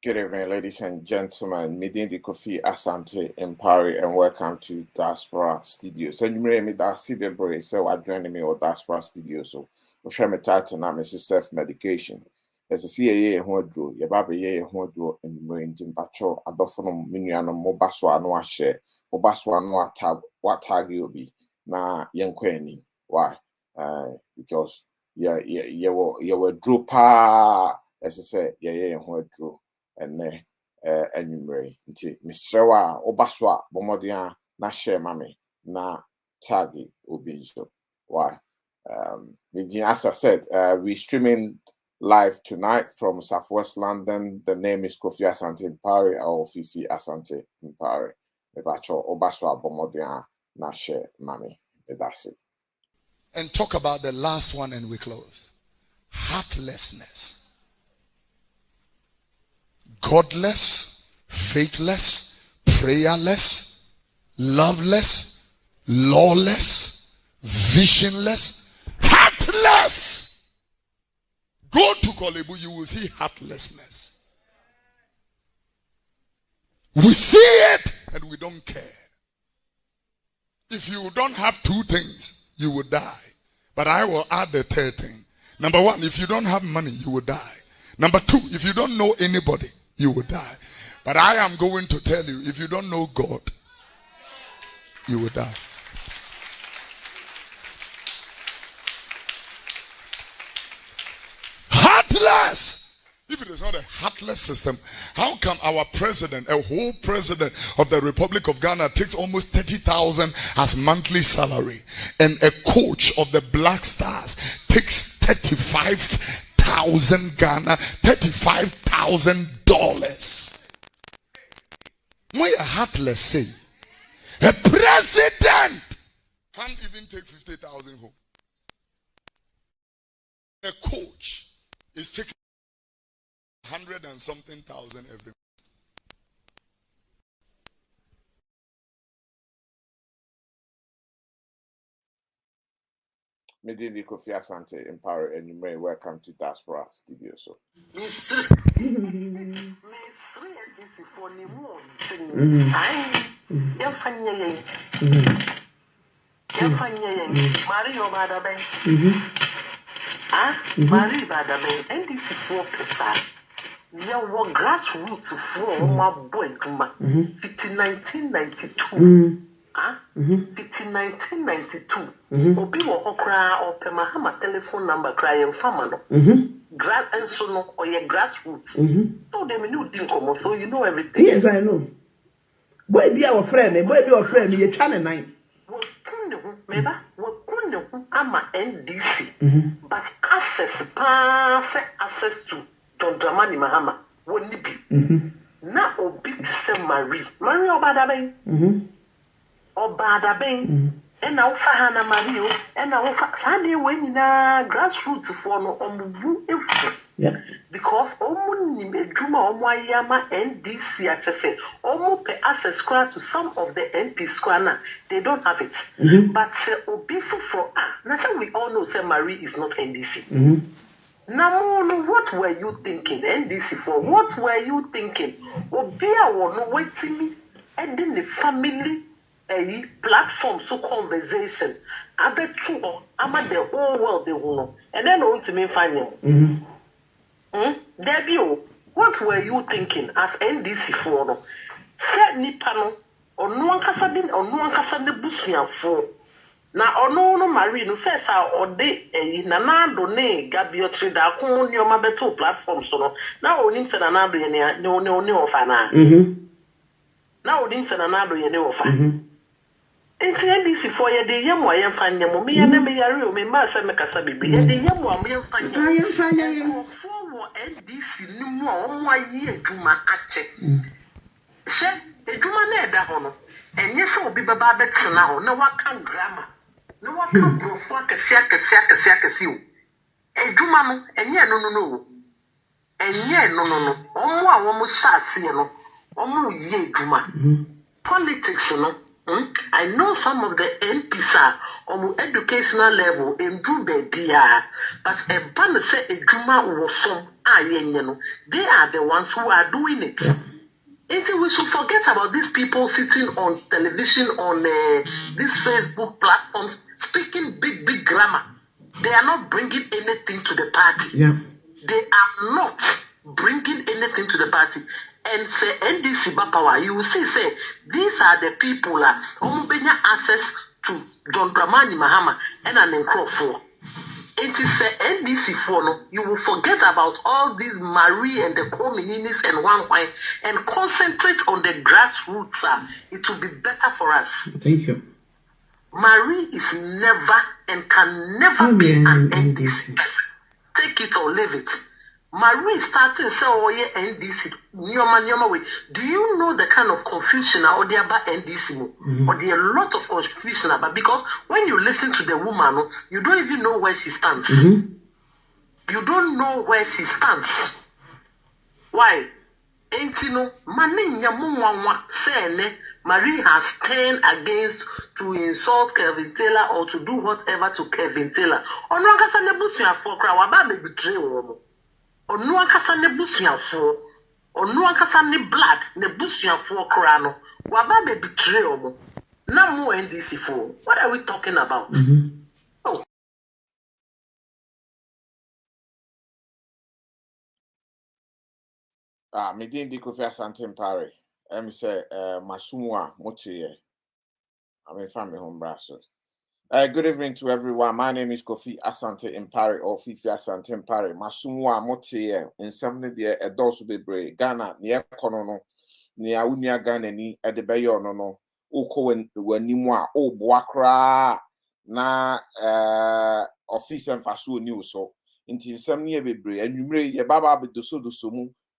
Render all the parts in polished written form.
Good evening, ladies and gentlemen. Midindi Kofi Asante Empari, and welcome to Diaspora Studios. So you may me that CB so I joined me or Diaspora Studios. So we share my title now, Mrs. Self-Medication. As a CAA who drew, your baby who drew in Marine Jimbacho, Adophonum Miniano, Mobaswa no share, Obaswa no tab, what tag you be na Yankweni. Why? Because you were drew pa, as I said, who drew. And enumerate nti misrewa obaswa bomodia na share mame na tagi obi so why as I said we streaming live tonight from Southwest London. The name is Kofi Asante Mpare or Fifi Asante Mpare. Ebacho obaswa bomodia na share mame. That's it. And talk about the last one and we close. Heartlessness. Godless, faithless, prayerless, loveless, lawless, visionless, heartless. Go to Kolebu, you will see heartlessness. We see it and we don't care. If you don't have two things, you will die. But I will add the third thing. Number one, if you don't have money, you will die. Number two, if you don't know anybody, you will die. But I am going to tell you, if you don't know God, you will die. Heartless! If it is not a heartless system, how come our president, a whole president of the Republic of Ghana, takes almost 30,000 as monthly salary, and a coach of the Black Stars takes 35,000 Ghana, $35,000. Why a heartless say? A president can't even take 50,000 home. A coach is taking 100 and something thousand every month. Midindi Kofi Asante Empire, and you may welcome to Diaspora Studio. So. Grassroots for my boy, 1992. 1992. Obi wo okra ope mahama telephone number cry and famano. Grass and so no or your grassroots. So them new thing come so you know everything. Yes, I know. Boy be our friend, boy be our friend, you channel 9. What meba ama NDC. But access to John Dramani Mahama won't be. Na obi se Marie Obadabe. Obadabe. And now Fahana Mario, and now Sunday when na grassroots for no omu if because omu ni Juma Omwayama NDC say omu pe access to some of the MP square they don't have it. But say obi for now we all know say Marie is not NDC. Now, what were you thinking, NDC for? What were you thinking? Obia won't waiting me, and then the family a platform so conversation. I bet you, I'm at the whole world they will know, and then on to me find them. Debut, what were you thinking as NDC for? Set Nipano or no one Casadin or no one Casan Busian for. Na ono no Marie no first or de na na do ne Gabio trader ko ni o ma beto platform so no na oni se na na do ye ne ofa na na oni se na na do ye ne ofa enti NDC for ye de yem wa ye fa nyem me ye na me yare o me ma se me kasa bibi ye de yem wa me fa nyem for NDC ni mu o mo ayi adwuma ache she adwuma na eda ho no enye se obi baba betena ho na waka grammar. No one can profile kasi o. Ejuma no, enye no. Enye no. Omo a womo shase no. Omo ye ejuma. Politics no. I know some of the MPs are on educational level in Dubia, but a banner say a Juma was some they are the ones who are doing it. And we should forget about these people sitting on television, on these Facebook platforms, speaking big grammar. They are not bringing anything to the party. Yeah. They are not bringing anything to the party. And say NDC Bapawa, you will see, say, these are the people that access to John Dramani Mahama and an Nkrofo. It is NDC for no, you will forget about all these Marie and the co-mininis and one wine and concentrate on the grassroots. It will be better for us. Thank you. Marie is never and can never be an NDC person. Take it or leave it. Marie started say, oh yeah, NDC. Nyoma way. Do you know the kind of confusion or there about NDC? Or there are a lot of confusion about, because when you listen to the woman, you don't even know where she stands. You don't know where she stands. Why? Ain't you know, Marie has turned against to insult Kevin Taylor or to do whatever to Kevin Taylor. On one case, ne busuya for kra waba be betray wo. On one case, ne busuya for. On one case, ne blood ne busuya for kra no. Waba be betray wo. Na mo NDC for. What are we talking about? Oh. Me din di Kofi Asante Mpare. Say Masumwa Motiye. I'm from my home brasso. Good evening to everyone. My name is Kofi Asante Mpare or Fifi Asante Mpare. Masumwa Motiye in 70 years a dose be brave. Ghana near Konono, near Unia Ghana ni at the Bayo no. Oko when Nimwa, oh Boakra na office and Fasu news so. Until 7 years be brave. And you may ye baba be do so.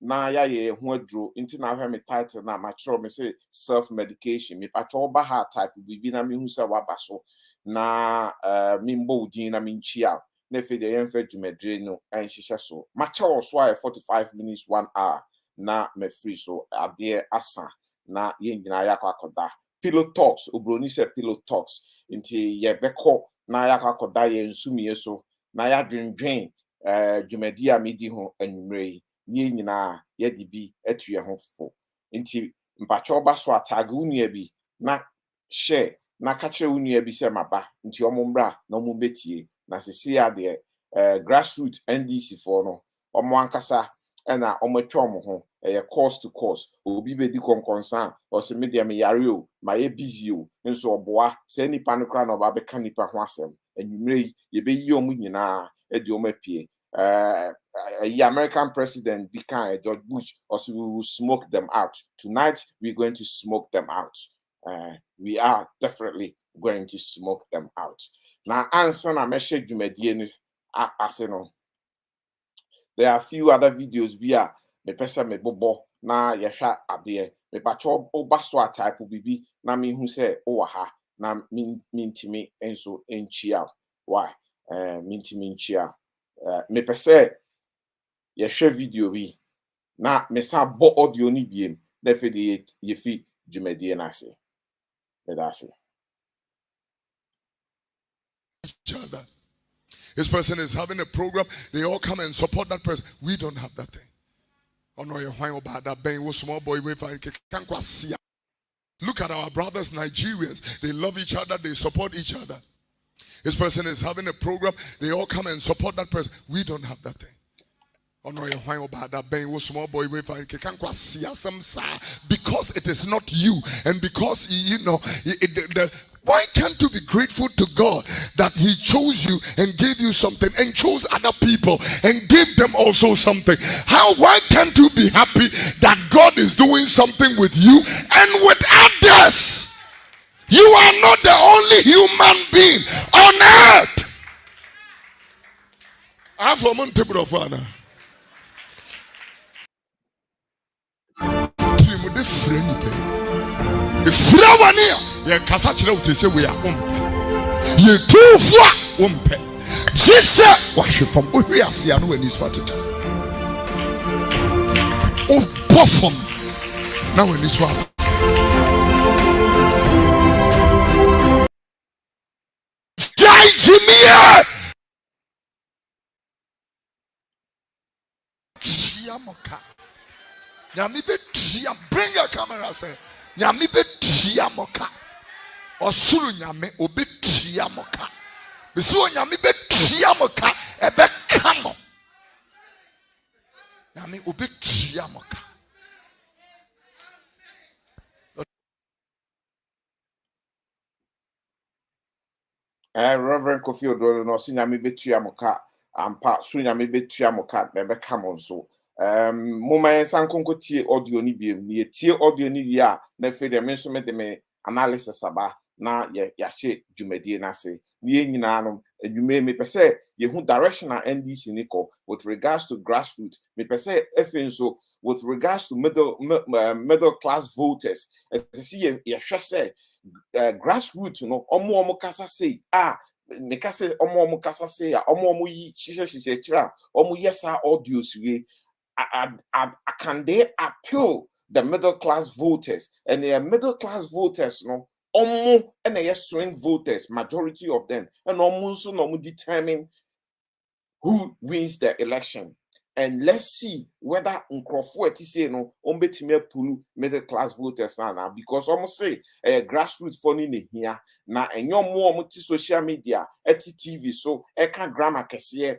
Na ya ye ho adro nti na hwe me title na ma chiro me say self medication me pato ba ha type bibi na me hu se waba so na me mbo udin na me nchia na fe de yemfa dwumadre no anhihye so ma chawo so 45 minutes 1 hour na me free so ade asa na ye nyina ya kwakoda pillow talks obroni se pillow talks nti ye beko na ya kwakoda ye nsumie so na ya dwendwen dwumadi a medi ho anwumre ye nyina ye di bi etu ye ho fo nti mpacho ba so atag unua bi na share na kachre unua bi se maba nti omombra na omumbetie na sisi ya de grassroots NDC for no omo ankasa na omotwa omo ho course to course obi be di konkonsan o se media me yare o ma ye busy o nso oboa se nipa no kra na oba be ka nipa ho asem anwumre ye be yi omu nyina e di omapie American president became George Bush, also we will smoke them out. Tonight, we're going to smoke them out. We are definitely going to smoke them out. Now, answer na message Jumedieni Arsenal. There are a few other videos via me pesa me bobo na yasha adie me pacho obaswa type bibi na me hu say owaha na mintimi enso enchia. Why? Mintimi enchia. Me pese ye share video bi na me sa bo audio ni biem na fe de ye fi dwumadie na ase me da ase. This person is having a program, they all come and support that person. We don't have that thing. Oh no, you're whining about that ben was small boy we can't quite see. Look at our brothers Nigerians, they love each other, they support each other. This person is having a program, they all come and support that person. We don't have that thing. Oh no, you're whining about that ben was small boy we can't quite see some because it is not you, and because you know why can't you be grateful to God that He chose you and gave you something and chose other people and gave them also something? Why can't you be happy that God is doing something with you and with others? You are not the only human being on earth. I have a monte brofana. The Flawania, the Casachino to say we are you too far umpe. Jesus, wash from Uriasiano in this party. Oh, perform now in this one. Jimmy Chiamoka. Nyami be tia. Bring your camera, say. Nyami be Chiamoka. Osuru nyame obe Chiamoka. Bisu nyami be Chiamoka. Ebe kamo. Nyami obe Chiamoka. Reverend Kofi Odoro no si nyame betua moka ampa so nyame betua moka na be come so moma yensan konkotie audio ni biem ni tie audio ni wi a na fe de me so me de me analysis aba na ya hye dwumadie na se ni nyina no adwumere me pese ye hu direction a NDC ni ko with regards to grassroots me pese efe so with regards to middle class voters as see ye hwe say grassroots no omo kasa say me kasa omo kasa say omo yi hihye kira omo yesa audios we can they appeal the middle class voters and the middle class voters no omo and the swing voters majority of them and omo so no determine who wins the election. And let's see whether Nkrofo say no ombetime pulu middle class voters now because almost say grassroots funny ne here na enyo mo social media TV so can grammar kese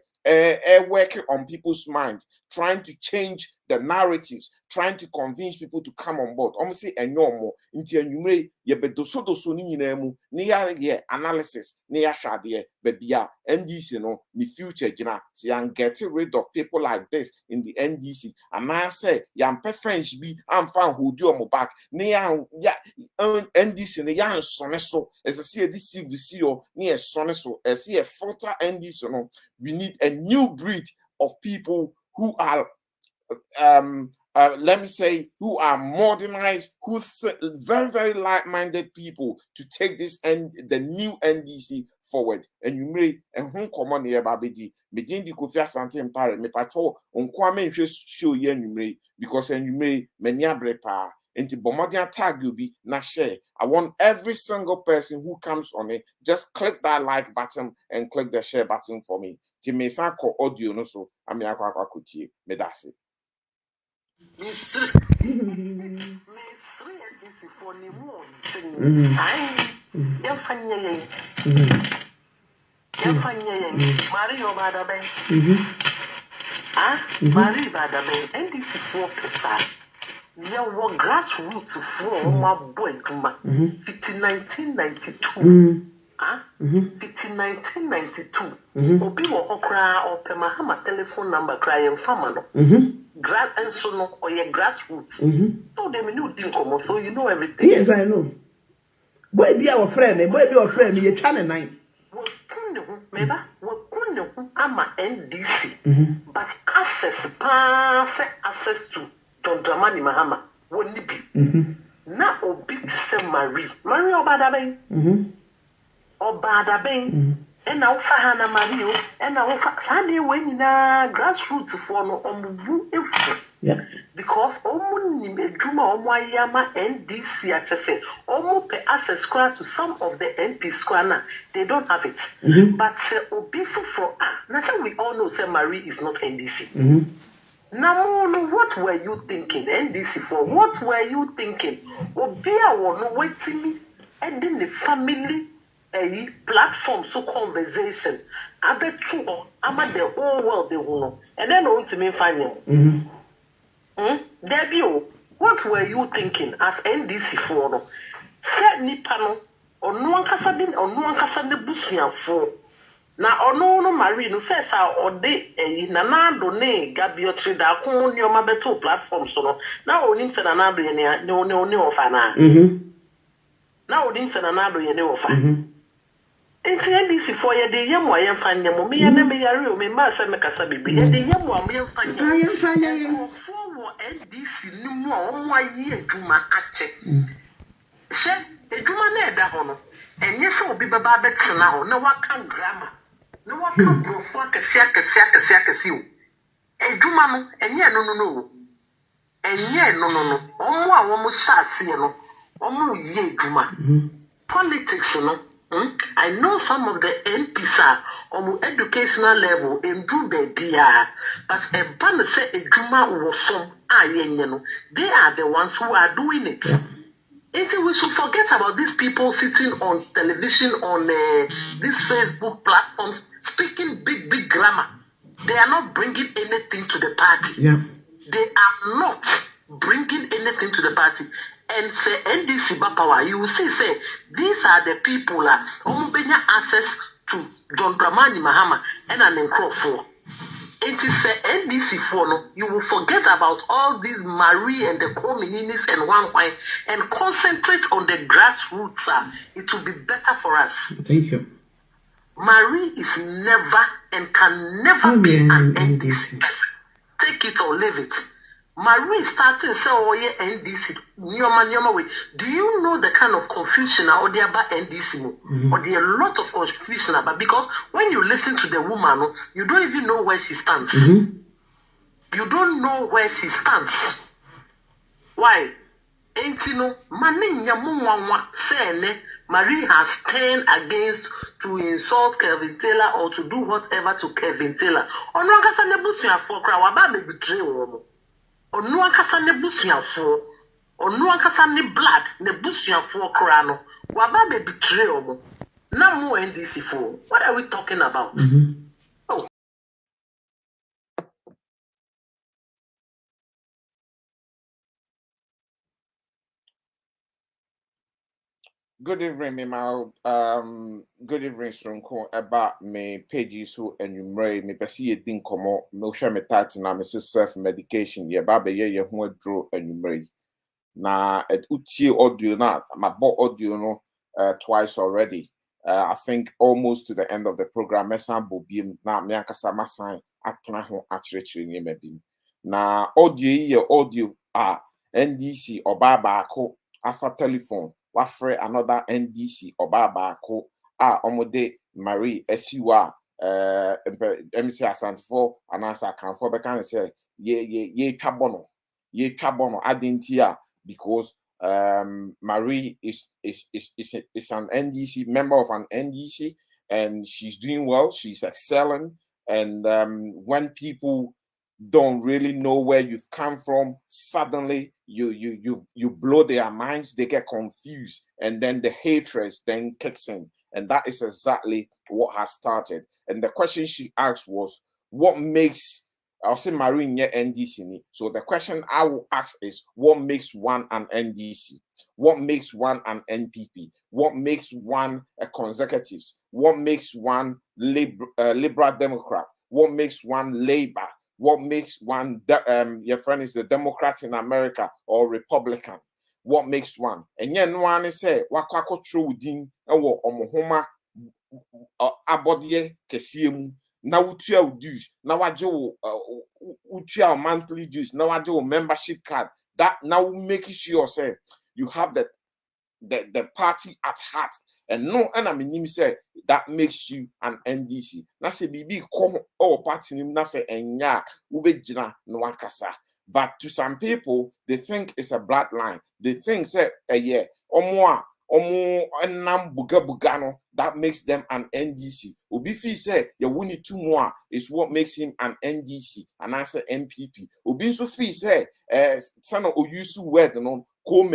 working on people's mind, trying to change the narratives, trying to convince people to come on board. Almost say enyo mo inti enyumre ye bedoso ni nyina mu ne ya analysis ne ya hwade bebia NDC no the future gina say and get rid of people like this in the NDC and I say yam preference be am fan hold you back ne ya NDC ne ya nsone so as I see this CVC ne nsone so as see a filter NDC no we need a new breed of people who are let me say, who are modernized, who very, very like-minded people to take this the new NDC forward. And you may and whom common here babidi, medin di Kofi Asante Empire, me patrol on kwame show ye you may because and you may many brepa into bombardier tag you be na share. I want every single person who comes on it, just click that like button and click the share button for me. To me sanko audio no so I'm kuti medasi. Mario Badabe. Marie Badabe, NDC 4%. There were grassroots for my boy Duma. 1992. 1992. Obi wo okra or Pemahama telephone number crying famano. Grass and so no or your grassroots. So they knew Dinkomo, so you know everything. Yes, I know. Boy, be our friend, boy, be our friend, you're channel 9. I'm a NDC, but access to John Dramani Mahama won't be. Now, oh, big Marie Obadabe. Obadabe. And now Fahana Mario, and now Sunday when grassroots for no yeah. Because Omu Juma Omwayama NDC actually Omu pay access to some of the NP square they don't have it. But Obifu for now we all know say Marie is not NDC. Now what were you thinking NDC for? What were you thinking? Obia won waiting me and then the family a platform so conversation. I bet you I'm at the whole world they will know. And then on to me find them. Debbie, what were you thinking as NDC for? No? Set Nipano or no one casadin or no one casad bushia for. Now, no Marie, no first or day a Nanado ne Gabio Trida, Kun, your Mabeto platform so now only said an abri no fana. Now only said an abri no fan. And NDC for your day, I am finding me and me, me, master, make a sabi, and the young one will find you. NDC no more 1 year Juma ache. Said a Juma neda hono. And yes, will be babet now. No one can grammar. No one can profak a siaka. A Juma and yeah, no. And yeah, no. Almost shall see no. Almost ye Juma. Politics, no. I know some of the MPs are on educational level in Dubia, but a banner say a Juma was some they are the ones who are doing it. And we should forget about these people sitting on television, on these Facebook platforms, speaking big grammar. They are not bringing anything to the party. Yeah. They are not bringing anything to the party. And say NDC Bapawa, you will see, say, these are the people that have access to John Dramani Mahama and an Nkrofo. It is NDC for no, you will forget about all these Marie and the co-mininis and one wine and concentrate on the grassroots. It will be better for us. Thank you. Marie is never and can never be an NDC person. Take it or leave it. Marie starting say oh yeah NDC nyoma way. Do you know the kind of confusion or there about NDC or there a lot of confusion about, because when you listen to the woman, you don't even know where she stands. You don't know where she stands. Why? Ain't you know say Marie has turned against to insult Kevin Taylor or to do whatever to Kevin Taylor. Ono akasa ne busuafo kra wa ba be betray wo. Ono akasa ne busuafo, ono akasa ne blood ne busuafo kra no wa ba be betray wo. Na mo NDC for. What are we talking about? Oh. Good evening, good evening, Strongko. About me pages who and you may me see a thing come up, no share me title na me self medication. Yeah, baby, yeah, who draw and you may. Na at uti audio na my bought audio no twice already. I think almost to the end of the program. Mesa bobiem na me ankasa masan atena ho akyerɛkyerɛ nyema bi. Na audio NDC oba baako afa telephone. Wafre another NDC Obabako omode Marie Esiwa MC Asantefo anasa kanfo be kan say ye twabono adentia, because Marie is an NDC member of an NDC, and she's doing well, she's excelling, and when people don't really know where you've come from, suddenly you blow their minds, they get confused, and then the hatred then kicks in, and that is exactly what has started. And the question she asked was, what makes, I'll say Marine NDC. So the question I will ask is, what makes one an NDC? What makes one an NPP? What makes one a conservative? What makes one liberal Democrat? What makes one Labour? What makes one, your friend is the Democrat in America or Republican? What makes one? And yet, no one say, Wakako Trudin, or Omohoma Abodie Kesium, now utia dues, now I do utia monthly dues, now I do membership card. That now making sure say you have the party at heart. And no, and I mean, say that makes you an NDC. Na say bibi ko or party nim na say enya ubejina no akasa. But to some people, they think it's a bloodline. They think say yeah, omo enam buga bugano, that makes them an NDC. Obi fi say ya wuni two more is what makes him an NDC, and I say MPP. Obi so fi say son of Oyusu word no ko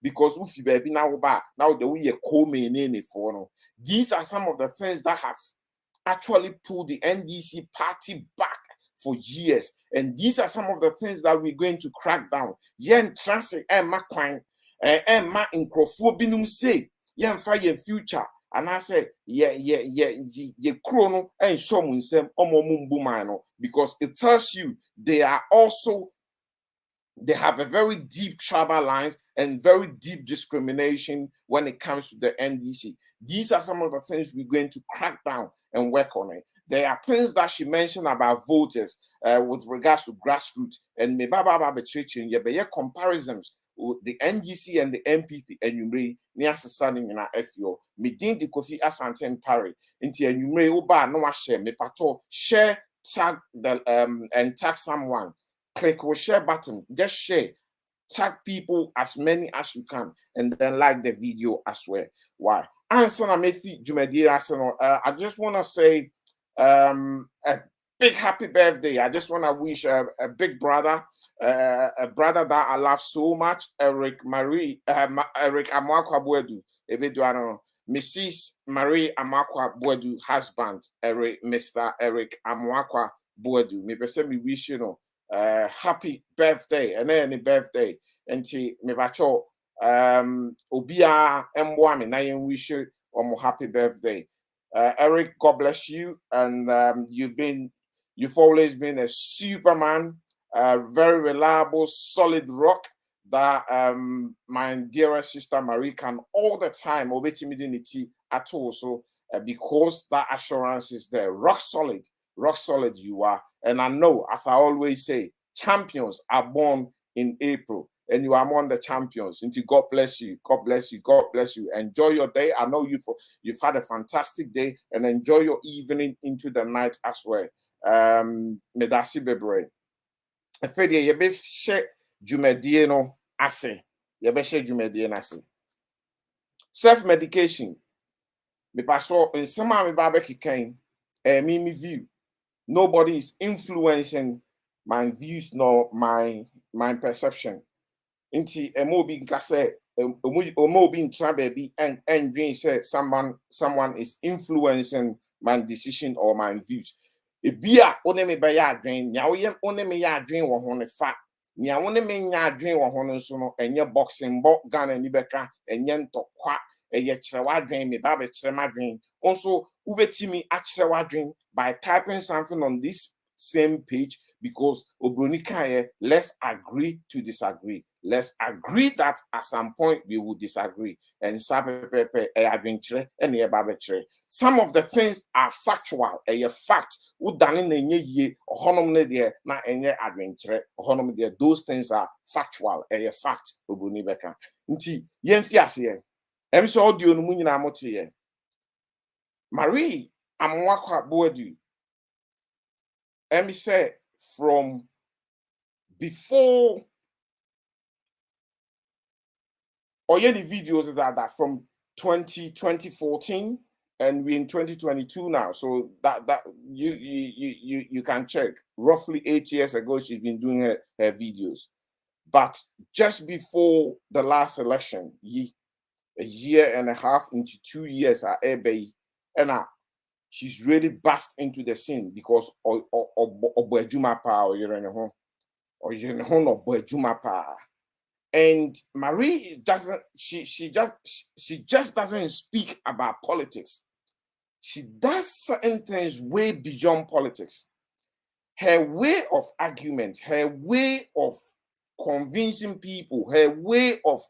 because if you baby now the way you call me for no. These are some of the things that have actually pulled the NDC party back for years, and these are some of the things that we're going to crack down. Yen transit and my client and my incrophobinum say yen fire future, and I say ye chrono and show munsem omomumbu, because it tells you they have a very deep tribal lines and very deep discrimination when it comes to the NDC. These are some of the things we're going to crack down and work on it. There are things that she mentioned about voters with regards to grassroots, and maybe comparisons with the NDC and the MPP, and you may near standing in our FO. Medin the Kofi Asante and Parry into a numere oba no share me pato share tag the and tag someone. Click or share button, just share, tag people as many as you can, and then like the video as well. Why? answer na mefi jumedi arsenal. I just want to say a big happy birthday. I just want to wish a big brother, a brother that I love so much, Eric Amakwa Boedu. Ebeduano, Mrs. Marie Amakwa Boedu husband, Mr. Eric Amakwa Boedu. Me person me wish you know happy birthday and any birthday. And me bacho obia emwami na yen wish you happy birthday. Eric, God bless you, and you've always been a superman, very reliable, solid rock that my dearest sister Marie can all the time obey timidity at all. So because that assurance is there, rock solid you are, and I know, as I always say, champions are born in April. And you are among the champions. And God bless you. God bless you. God bless you. Enjoy your day. I know you've had a fantastic day, and enjoy your evening into the night as well. Medasi bebre. Efede yebe she jumedie no ase. Yebe she jumedie no ase. Self-medication. Me paso in sama me babe kikain. Me view. Nobody is influencing my views nor my perception. Inti emobi nka say omobi ntra baby and dream say someone is influencing my decision or my views. Ebia one me be ya adwen nya wo one me ya adwen wo ho ne fa nya one me nya adwen wo ho no so no enye boxing bo Ghana ni beka enye ntokwa eye kire wadwen me ba be kire madwen also ubetimi a kire wadwen by typing something on this same page, because Obronika, let's agree to disagree. Let's agree that at some point we will disagree. And some of the things are factual, a fact. Those things are factual, a fact. Marie Amwakwa Boedu. Say from before or any videos that from 2014 and we're in 2022 now, so that you can check. Roughly 8 years ago she's been doing her videos, but just before the last election, a year and a half into 2 years at eBay, and she's really burst into the scene because of Bojuma Pa or Yerenehon or Bojuma Pa. And Marie doesn't, she just doesn't speak about politics. She does certain things way beyond politics. Her way of argument, her way of convincing people, her way of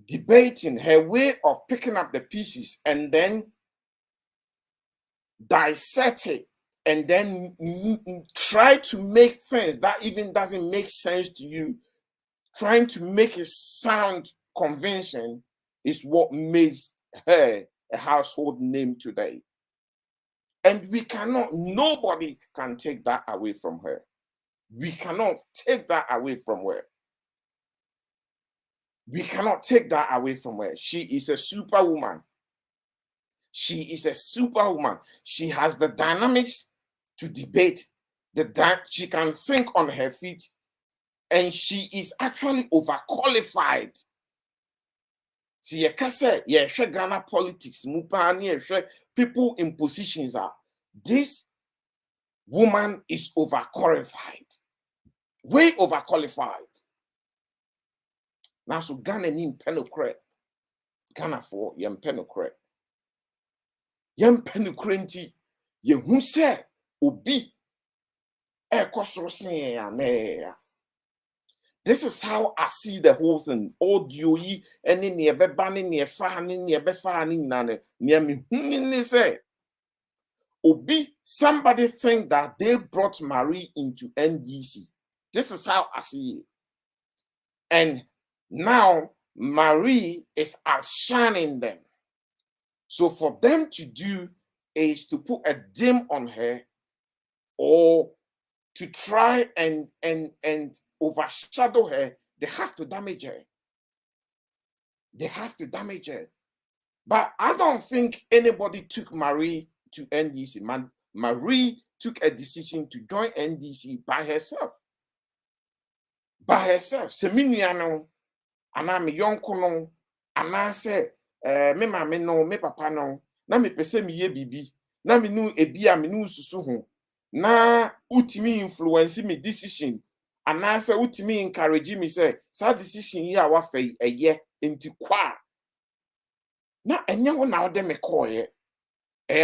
debating, her way of picking up the pieces and then dissect it and then try to make things that even doesn't make sense to you, trying to make it sound convincing, is what makes her a household name today. And nobody can take that away from her. We cannot take that away from her. We cannot take that away from her. She is a superwoman. She is a superwoman. She has the dynamics to debate. She can think on her feet, and she is actually overqualified. See, Ghana politics, people in positions are. This woman is overqualified, way overqualified. Now, so Ghana need penocret. Ghana for yem penocret. Yem penocrenti, ye who say, obi, this is how I see the whole thing. Audio yi any near bebani near fani near befani nane near me say. Obi, somebody think that they brought Marie into NDC. This is how I see it. And now Marie is outshining them. So for them to do is to put a dim on her or to try and overshadow her. They have to damage her. They have to damage her. But I don't think anybody took Marie to NDC. Marie took a decision to join NDC by herself. By herself. Seminiano, and I'm a young kono, and I say, me mama no, me papa no, na me pese mi ye bibi, na me nu ebia me nu susu ho, na utimi influence me decision, and I say utimi encourage me say, sa decision ye awa fe eye enti kwa. Na enye wo na ode me call ye.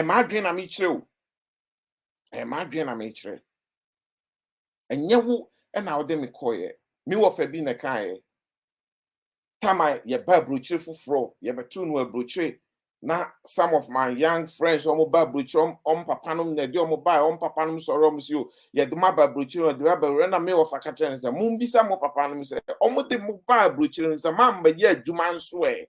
Ma dwen na me kire o. Ma dwen na me kire. Enye wo na ode me call ye. Me wo fa bi na kan ye. Tama ye ba brochire fufuro, ye betu no brochire. Na some of my young friends omo ba brochire papa no na de omo ba papa no soro omo si o. Ye de ma ba brochire de ba na me wo fa ka kire nsa. Mum bi sa mo papa no se omo de mo ba brochire nsa ma mba ye adwuma nso e.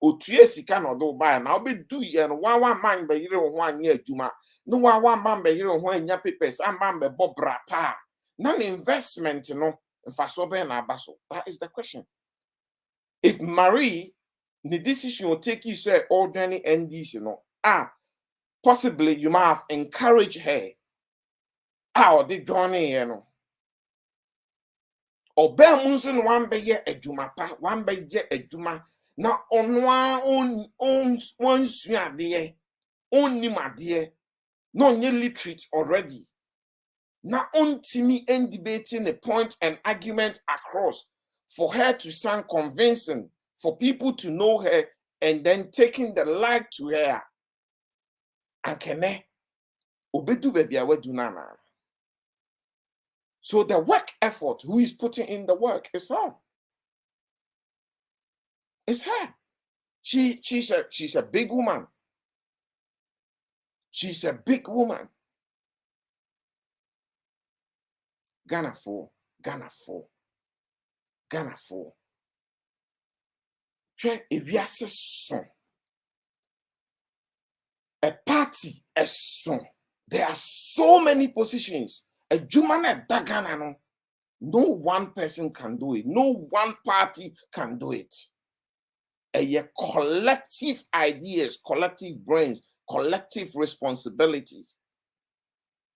Otue sika no do ba na obedu ye no wan man be yire ho anya adwuma no wan man be yire ho anya papers man be bobra pa na investment no fa so be na abaso. That is the question. If Marie the decision will take you say ordinary NDC no possibly you might have encouraged her or the journey you know or be munso no wan be ye adwuma pa wan be ye adwuma na onwa on suade onnim ade no nye literate already na ontimi and debating a point and argument across for her to sound convincing, for people to know her and then taking the like to her and kene obedu baby awedu nana. So the work effort, who is putting in the work is her. It's her. She's a big woman. She's a big woman. Ghana for. If you are son, a party, a son, there are so many positions. A Jumana Dagana, no one person can do it. No one party can do it. A collective ideas, collective brains, collective responsibilities,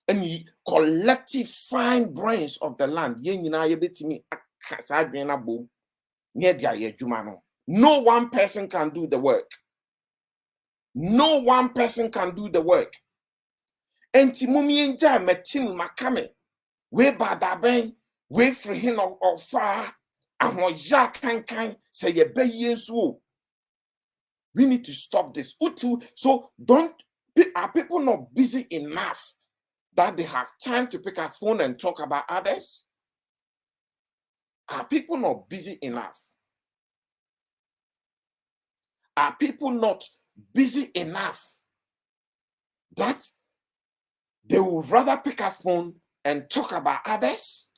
and the collective fine brains of the land. No one person can do the work. No one person can do the work. Enti mumi nja metim makame. We badaben, we free him of far, and what ya can say ye be yensu. We need to stop this. So are people not busy enough that they have time to pick a phone and talk about others? Are people not busy enough? Are people not busy enough that they would rather pick a phone and talk about others?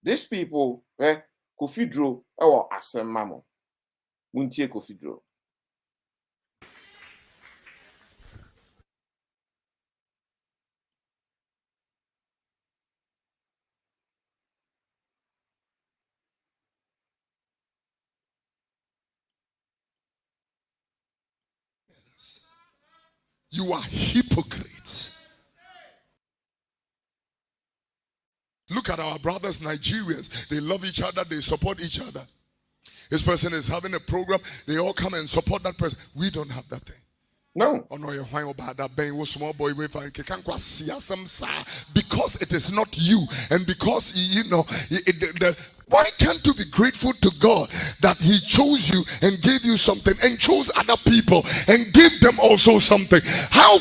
These people, Kofidro, or Asem Mamo, Muntie Kofidro. You are hypocrites. Look at our brothers, Nigerians. They love each other. They support each other. This person is having a program. They all come and support that person. We don't have that thing. No. Small boy, because it is not you, and because why can't you be grateful to God that He chose you and gave you something, and chose other people and gave them also something?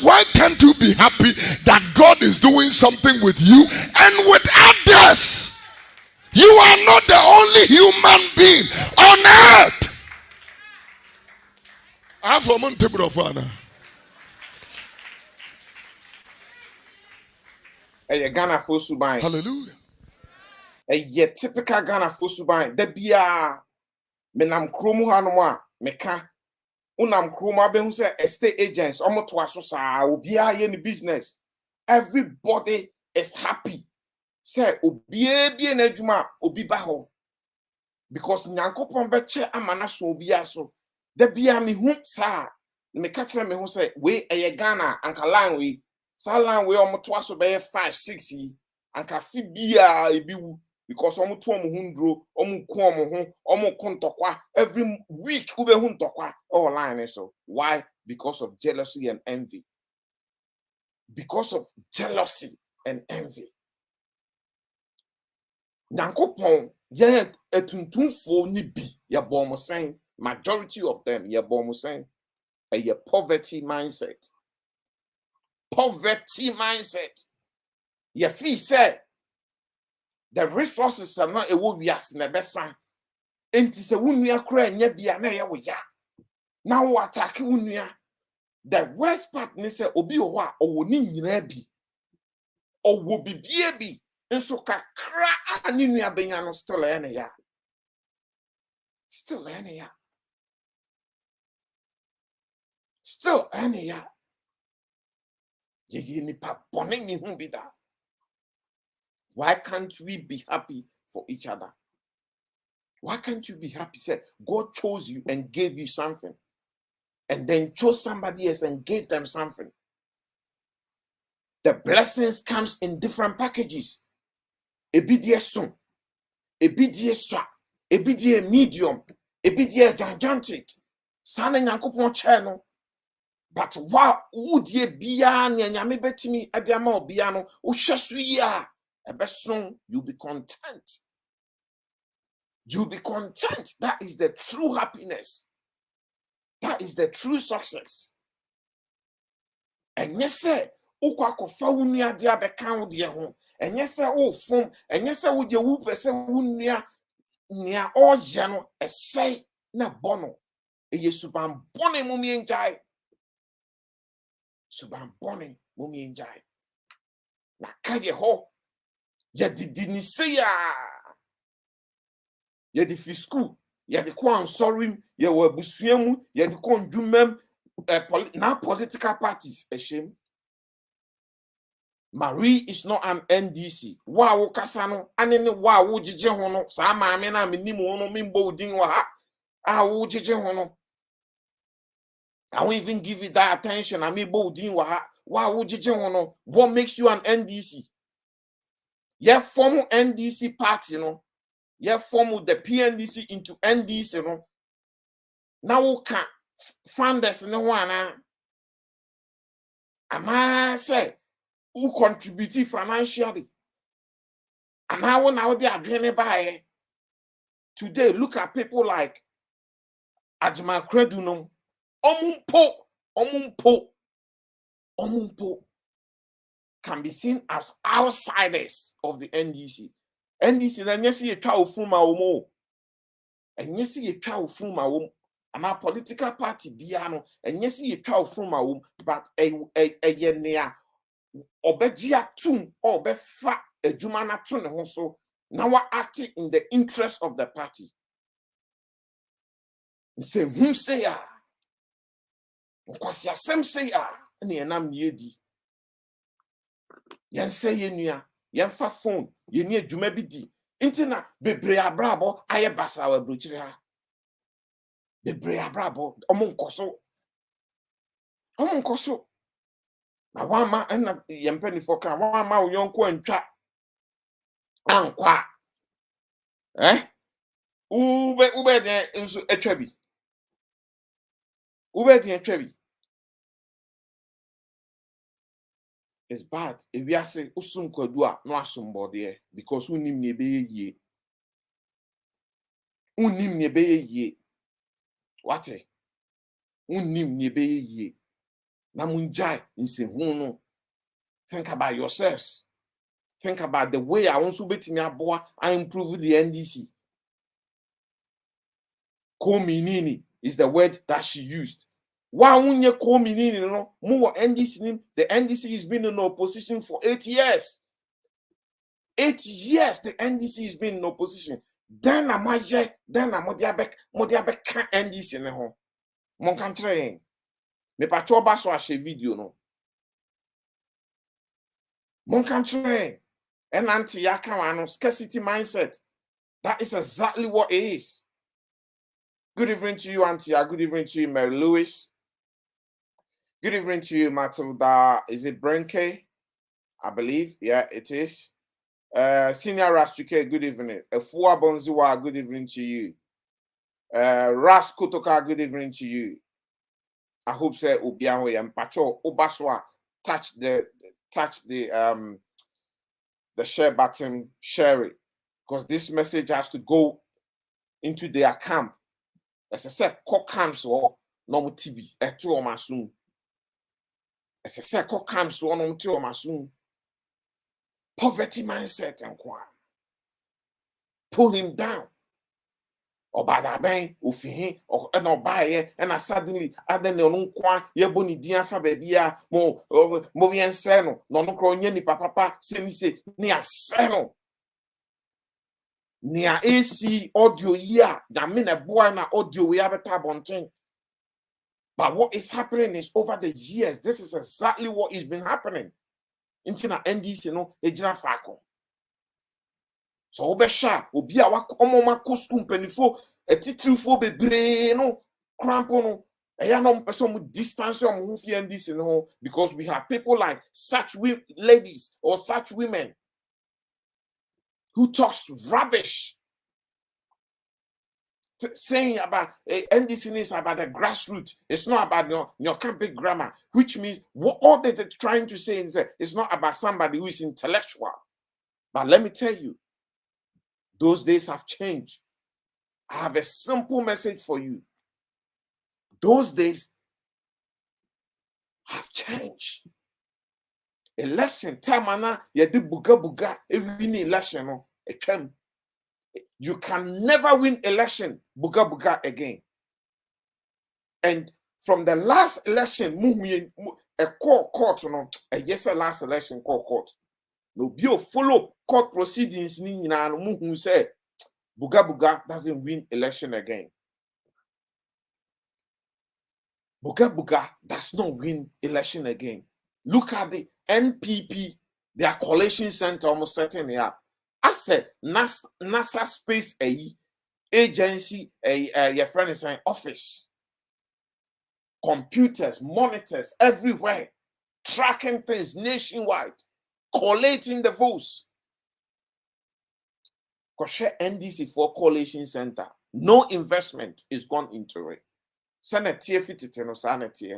Why can't you be happy that God is doing something with you and with others? You are not the only human being on earth. Ghana Fosubai. Hallelujah. A typical Ghana Fosubai. The bia menam kromu hanoma meka unam kroma be say estate agents omo to aso sa obia ye ni business. Everybody is happy. Say obia bi na adwuma obi ba ho. because nyankopon beche amana so bia so da bia me hu sa me ka kire me hu say we eye Ghana anka line we sa line we omoto aso be 5 6 yi anka fi bia ebiwu because omoto omo hundro omo ku omo ho omo kontokwa every week ube hu ntokwa all line so why? Because of jealousy and envy. Because of jealousy and envy. Nyankopon ye etuntumfo ni bi ya bomo saying majority of them ya bomo saying a poverty mindset. Poverty mindset. Ye fee say the resources are not a wo bias na besa. Enti se wunua kra nya bia na ye wo ya. Na wo attack wunua. The worst part ni say obi ho a owo ni nyina bi. Owo bibie bi. Enso kakra ani nua benya no still ene ya. Still ene ya. Still ene ya. Ye nipa bone ni hu bi da. Why can't we be happy for each other? Why can't you be happy? Say God chose you and gave you something, and then chose somebody else and gave them something. The blessings comes in different packages. Ebidiye soon, ebidiye swa, ebidiye medium, ebidiye gigantic. Sana nyankopon channel. But wa udie biya nyame betimi adiama obiya no uhyesu ya ebeson you be content. You'll be content. That is the true happiness. That is the true success. And yes, sir, ukwa kofa unia dia bekan de ho. And yes, sir, oh fom. And yes, sir, wo de wu pese unia nia oje no esay na bono. Eye suban bone mumi enjai. Suban bone mumi enjai. Na kaye ho. Ya didini se ya. Ye di fisku, ye di kwa sorry, ye wa busuemu, ye di kwa ndumem, na political parties, a shame. Marie is not an NDC. Wow, kasano, anene wow, jije hono, sa maame na minimu hono, mimbo udin wa ha, ah, jije hono. I won't even give you that attention, I mean, bo udin wa ha, wow, jije hono. What makes you an NDC? Ye former NDC party, no? Ye form the PNDC into NDC, no? Now we can funders no one. Ama say who contribute financially. And now they are doing by today. Look at people like Ajma Kredunum, Omumpo can be seen as outsiders of the NDC. NDC then yes, you try fuma omo. And yes, you try fuma omo. And our political party biano. And yes, you try fuma omo. But a yenia obejia tum or befa a jumana tune also. Now we're acting in the interest of the party. Say whom say ya? Kwasi asem say ya. Ni enam yedi. Yen say yenua. Yen fa phone. Yeni adwuma bi di. Intina bebre abrabo aye basa wa brochire ha. Bebre abrabo omo nkoso. Na wama na yempani foka wama uyonko antwa. Ankwa. Ube de nso atwa bi. Ube de atwa bi. It's bad. If we are saying usum kwadua no asumbode because unim ne be ye. Unim ne be ye. What? Unim ne be ye. Na munjai inse hunu. Think about yourselves. Think about the way I want to be me aboa I improve the NDC. Kominini is the word that she used. Why unye kominini no more NDC? The NDC has been in opposition for 8 years. 8 years the NDC has been in opposition. Then I'm modiabek NDC ne ho. Mon kantre. Me pacho ba so a video no. Mon kantre. And anti yaka wano scarcity mindset. That is exactly what it is. Good evening to you, Antia. Good evening to you, Mary Lewis. Good evening to you, Matilda. Is it Brenke? I believe. Yeah, it is. Senior Rastuke, good evening. Efua Bonziwa, good evening to you. Ras Kotoka, good evening to you. I hope say Obianwe and Pacho Obaswa touch the share button, share it, because this message has to go into their camp. As I said, camps or no TB at 2 or masoon. As I said, camps or no 2 or masoon. Poverty mindset and kwa. Pull him down. Or by that bang, ufihin, or no buy and suddenly add no kwa, ye boni diafa babia, mo bien seno, no crony ni papa, senise, near seno. Near AC audio ya, Yamina Buana audio we have a tab on thing. But what is happening is over the years, this is exactly what has been happening. Intina NDC no ejina fako. So obesha obi a wa omoma koskum penifo etitrifo bebre no crampo no eya no person mu distance on hu fi NDC no because we have people like such ladies or such women who talks rubbish saying about NDC is about the grassroots. It's not about your camping grammar, which means what all that they're trying to say is that it's not about somebody who is intellectual. But let me tell you, those days have changed. I have a simple message for you. Those days have changed. Election time, ana you did buga every election no it came. You can never win election buga again. And from the last election, a court no a yes last election court. No be follow court proceedings ni na muhu say buga doesn't win election again. Buga does not win election again. Look at the NPP, their coalition center almost setting it up. I said NASA space agency your friend is saying office, computers, monitors everywhere, tracking things nationwide, collating the votes. Because NDC for coalition center, no investment is gone into it. Senator Fititino Sanity.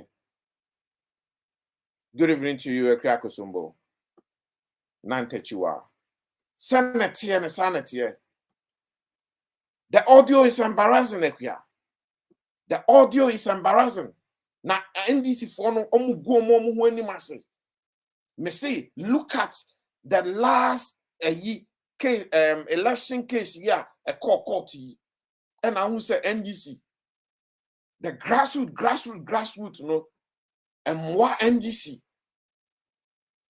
Good evening to you, Ekrakosumbo. Nantechua. Senator and Sanity. The audio is embarrassing, Ekia. The audio is embarrassing. Now, NDC for no omugu me say, look at the last case, election case here, a court, and I who say NDC. The grassroots, no, and more NDC.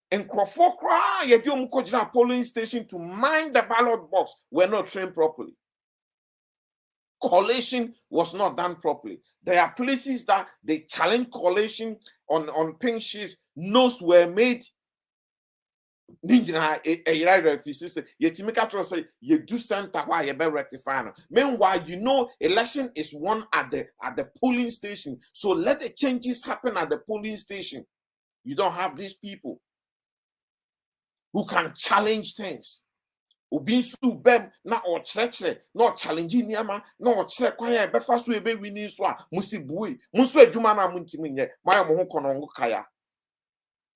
And Crawford cry, you do polling station to mind the ballot box were not trained properly. Collation was not done properly. There are places that they challenge collation on pink sheets. Notes were made. Meanwhile, you know, election is won at the polling station. So let the changes happen at the polling station. You don't have these people who can challenge things. Ubinsu bem na or church not challenging yama no check kwaya be fast we be winning so musibui musu adwuma na muntimi nye my mo kono kaya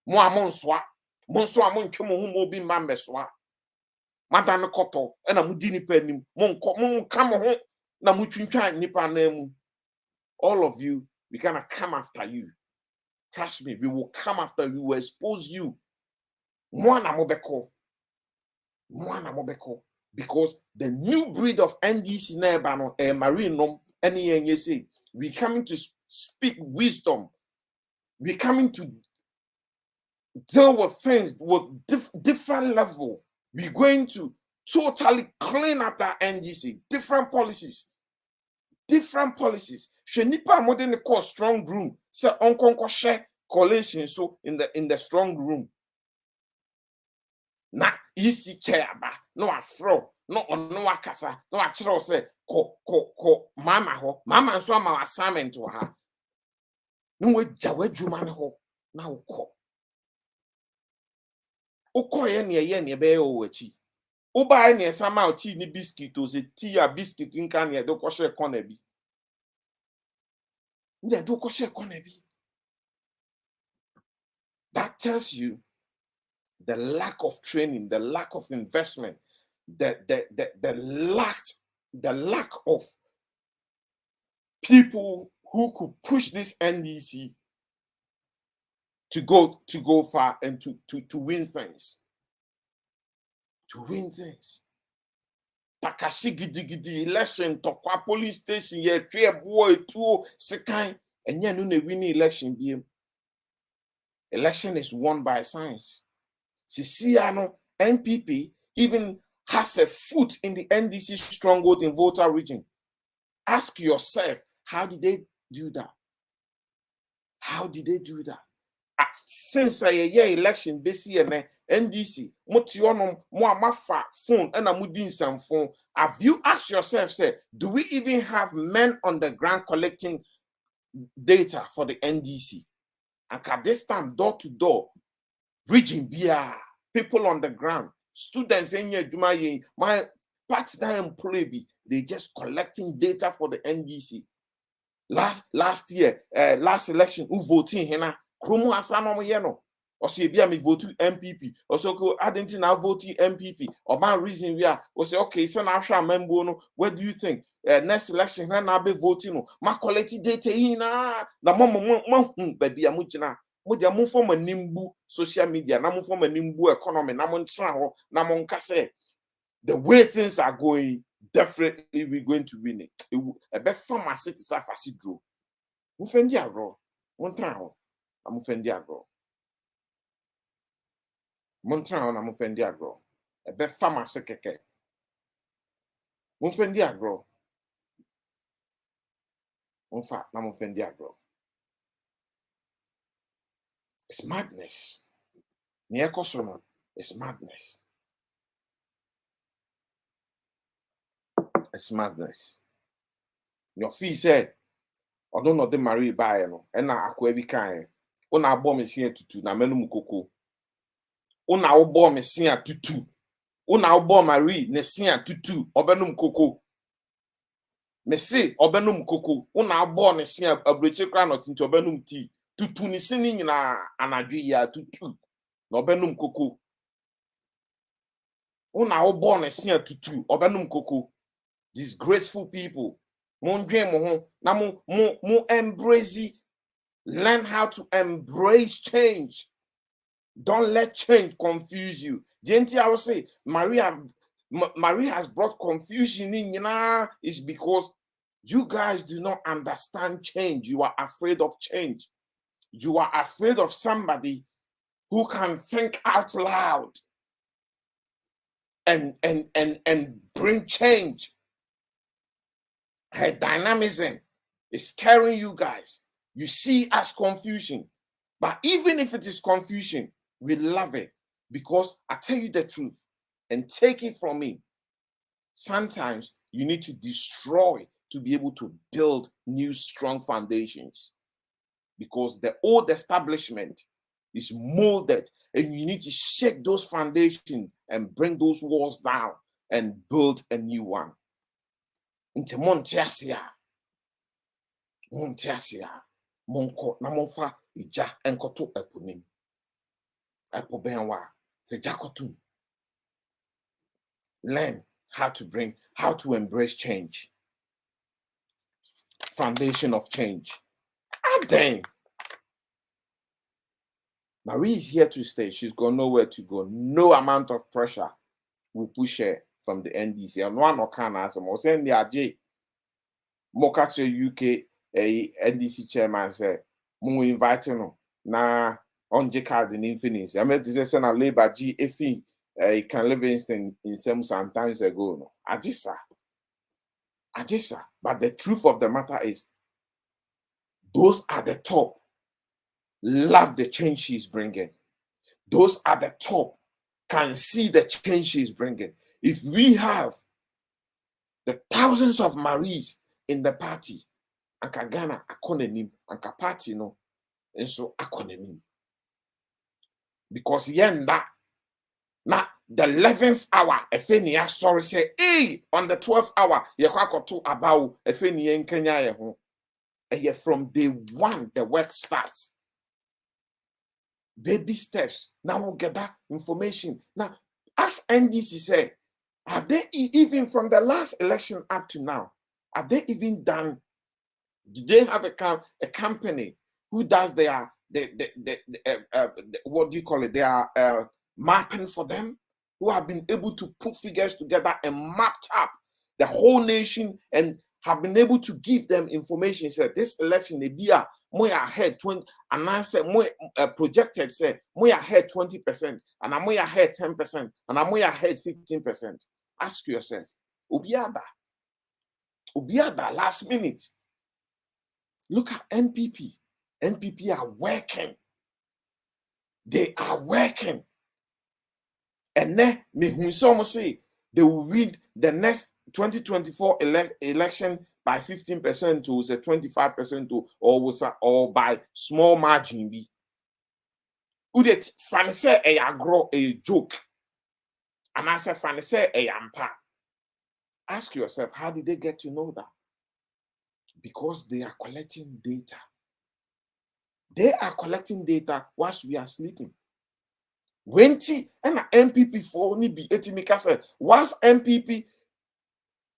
mo amonswa monso amontwe mo hu mo bi mambesoa madan koto e na mudi nipa nim mon ka mo ho na mutwintwan nipa na mu. All of you, we gonna come after you. Trust me, we will come after you, we will expose you. Mwana mobeko, because the new breed of NDC Nebano and Marino any say we coming to speak wisdom. We coming to deal with things with different level. We're going to totally clean up that NDC. Different policies. Shenipa modern call strong room. Say unkonko share coalition so in the strong room. Na easy chair ba no afro no ono akasa no achiro say ko mama ho mama nso ama assignment wa ha no we jawa dwuma ne ho na ukọ ye ne be o wachi uba ne sama o tea ni biscuit o se tea a biscuit nka ne do ko hye kona bi nde do ko hye kona bi. That tells you the lack of training, the lack of investment, the lack of people who could push this NDC to go far and to win things. To win things. Takashi gidi election tokwa police station ye three boy two second and yeah no win election BM. Election is won by science. Sisiano NPP even has a foot in the NDC stronghold in Volta region. Ask yourself, how did they do that? How did they do that? Since a year election this year, NDC, motionum moamafa phone and a mudin some phone. Have you asked yourself, say, do we even have men on the ground collecting data for the NDC? And at this time, door to door, region BR, people on the ground, students in here, my part-time employee, they just collecting data for the NDC. Last year, last election, who voting here? Kromo asano yeno. Also, be me vote MPP. Also, go identity now voting MPP. Or my reason we are. Also, okay, so now I member no. What do you think? Next election, when I be voting no. Ma quality data in na mama baby amuchina. Moja mu form a nimbu social media. Na mu form a nimbu economy. Na mon traho. Na mon kase. The way things are going, definitely we're going to win it. A best pharmacy is a facet draw. Mufendi agro. Mon traho. I'm offended agro. Montran I'm offended agro. A bit pharmacy keke. Offended agro. In fact, I'm offended agro. It's madness. Near customer, it's madness. It's madness. Your fee said, I don't know the marry by no, and now I be kind. Una bomb is here to na menu mukoko. Una bomb is here to Una bomb Marie nesia tutu obenum koko. Mesi obenum koko. Una bomb nesia abreche kra not into obenum tea. Tutu ni sini na anadwi ya tutu. No obenum koko. Una bomb nesia tutu obenum koko. Disgraceful people. Mon dream mo na mo embrace. Learn how to embrace change. Don't let change confuse you. Genti, I will say, Maria has brought confusion in, is because you guys do not understand change. You are afraid of change. You are afraid of somebody who can think out loud and bring change. Her dynamism is scaring you guys. You see as confusion. But even if it is confusion, we love it. Because I tell you the truth, and take it from me, sometimes you need to destroy to be able to build new strong foundations. Because the old establishment is molded, and you need to shake those foundations and bring those walls down and build a new one. Into Montiasia. Monko namonfa ija enkoto epunim. Epobenwa fejakotum. Learn how to embrace change. Foundation of change. Ah, dang. Marie is here to stay. She's got nowhere to go. No amount of pressure will push her from the NDC. And one can answer more. Send the AJ. Mokato UK NDC chairman said, "Mo inviting no na onje card in Infinity." I mean, this is a labor G. If he can live in some times ago. No, Ajisa. But the truth of the matter is, those at the top love the change she's bringing. Those at the top can see the change she's bringing. if we have the thousands of Maries in the party, anka Ghana akonanim, anka party no, and so akonanim. Because yen that now the 11th hour, Efenia sorry say, hey, on the 12th hour, ye kwakoto about Efenia in Kenya ye ho. And from day one, the work starts. Baby steps. Now we'll get that information. Now, ask NDC say, have they even from the last election up to now, have they even done? Do they have a company who does their what do you call it? They are mapping for them, who have been able to put figures together and mapped up the whole nation and have been able to give them information. Said this election, they be more ahead 20, and I said more projected say more ahead 20%, and I'm more ahead 10%, and I'm more ahead 15%. Ask yourself, Obiada last minute. Look at NPP. NPP are working. They are working. And then me some say they will win the next 2024 election by 15% to say 25% to or by small margin be. Udet fan say a joke. And I say fan say a yampa. Ask yourself, how did they get to know that? Because they are collecting data. They are collecting data whilst we are sleeping. When and MPP for only be 80 said, once MPP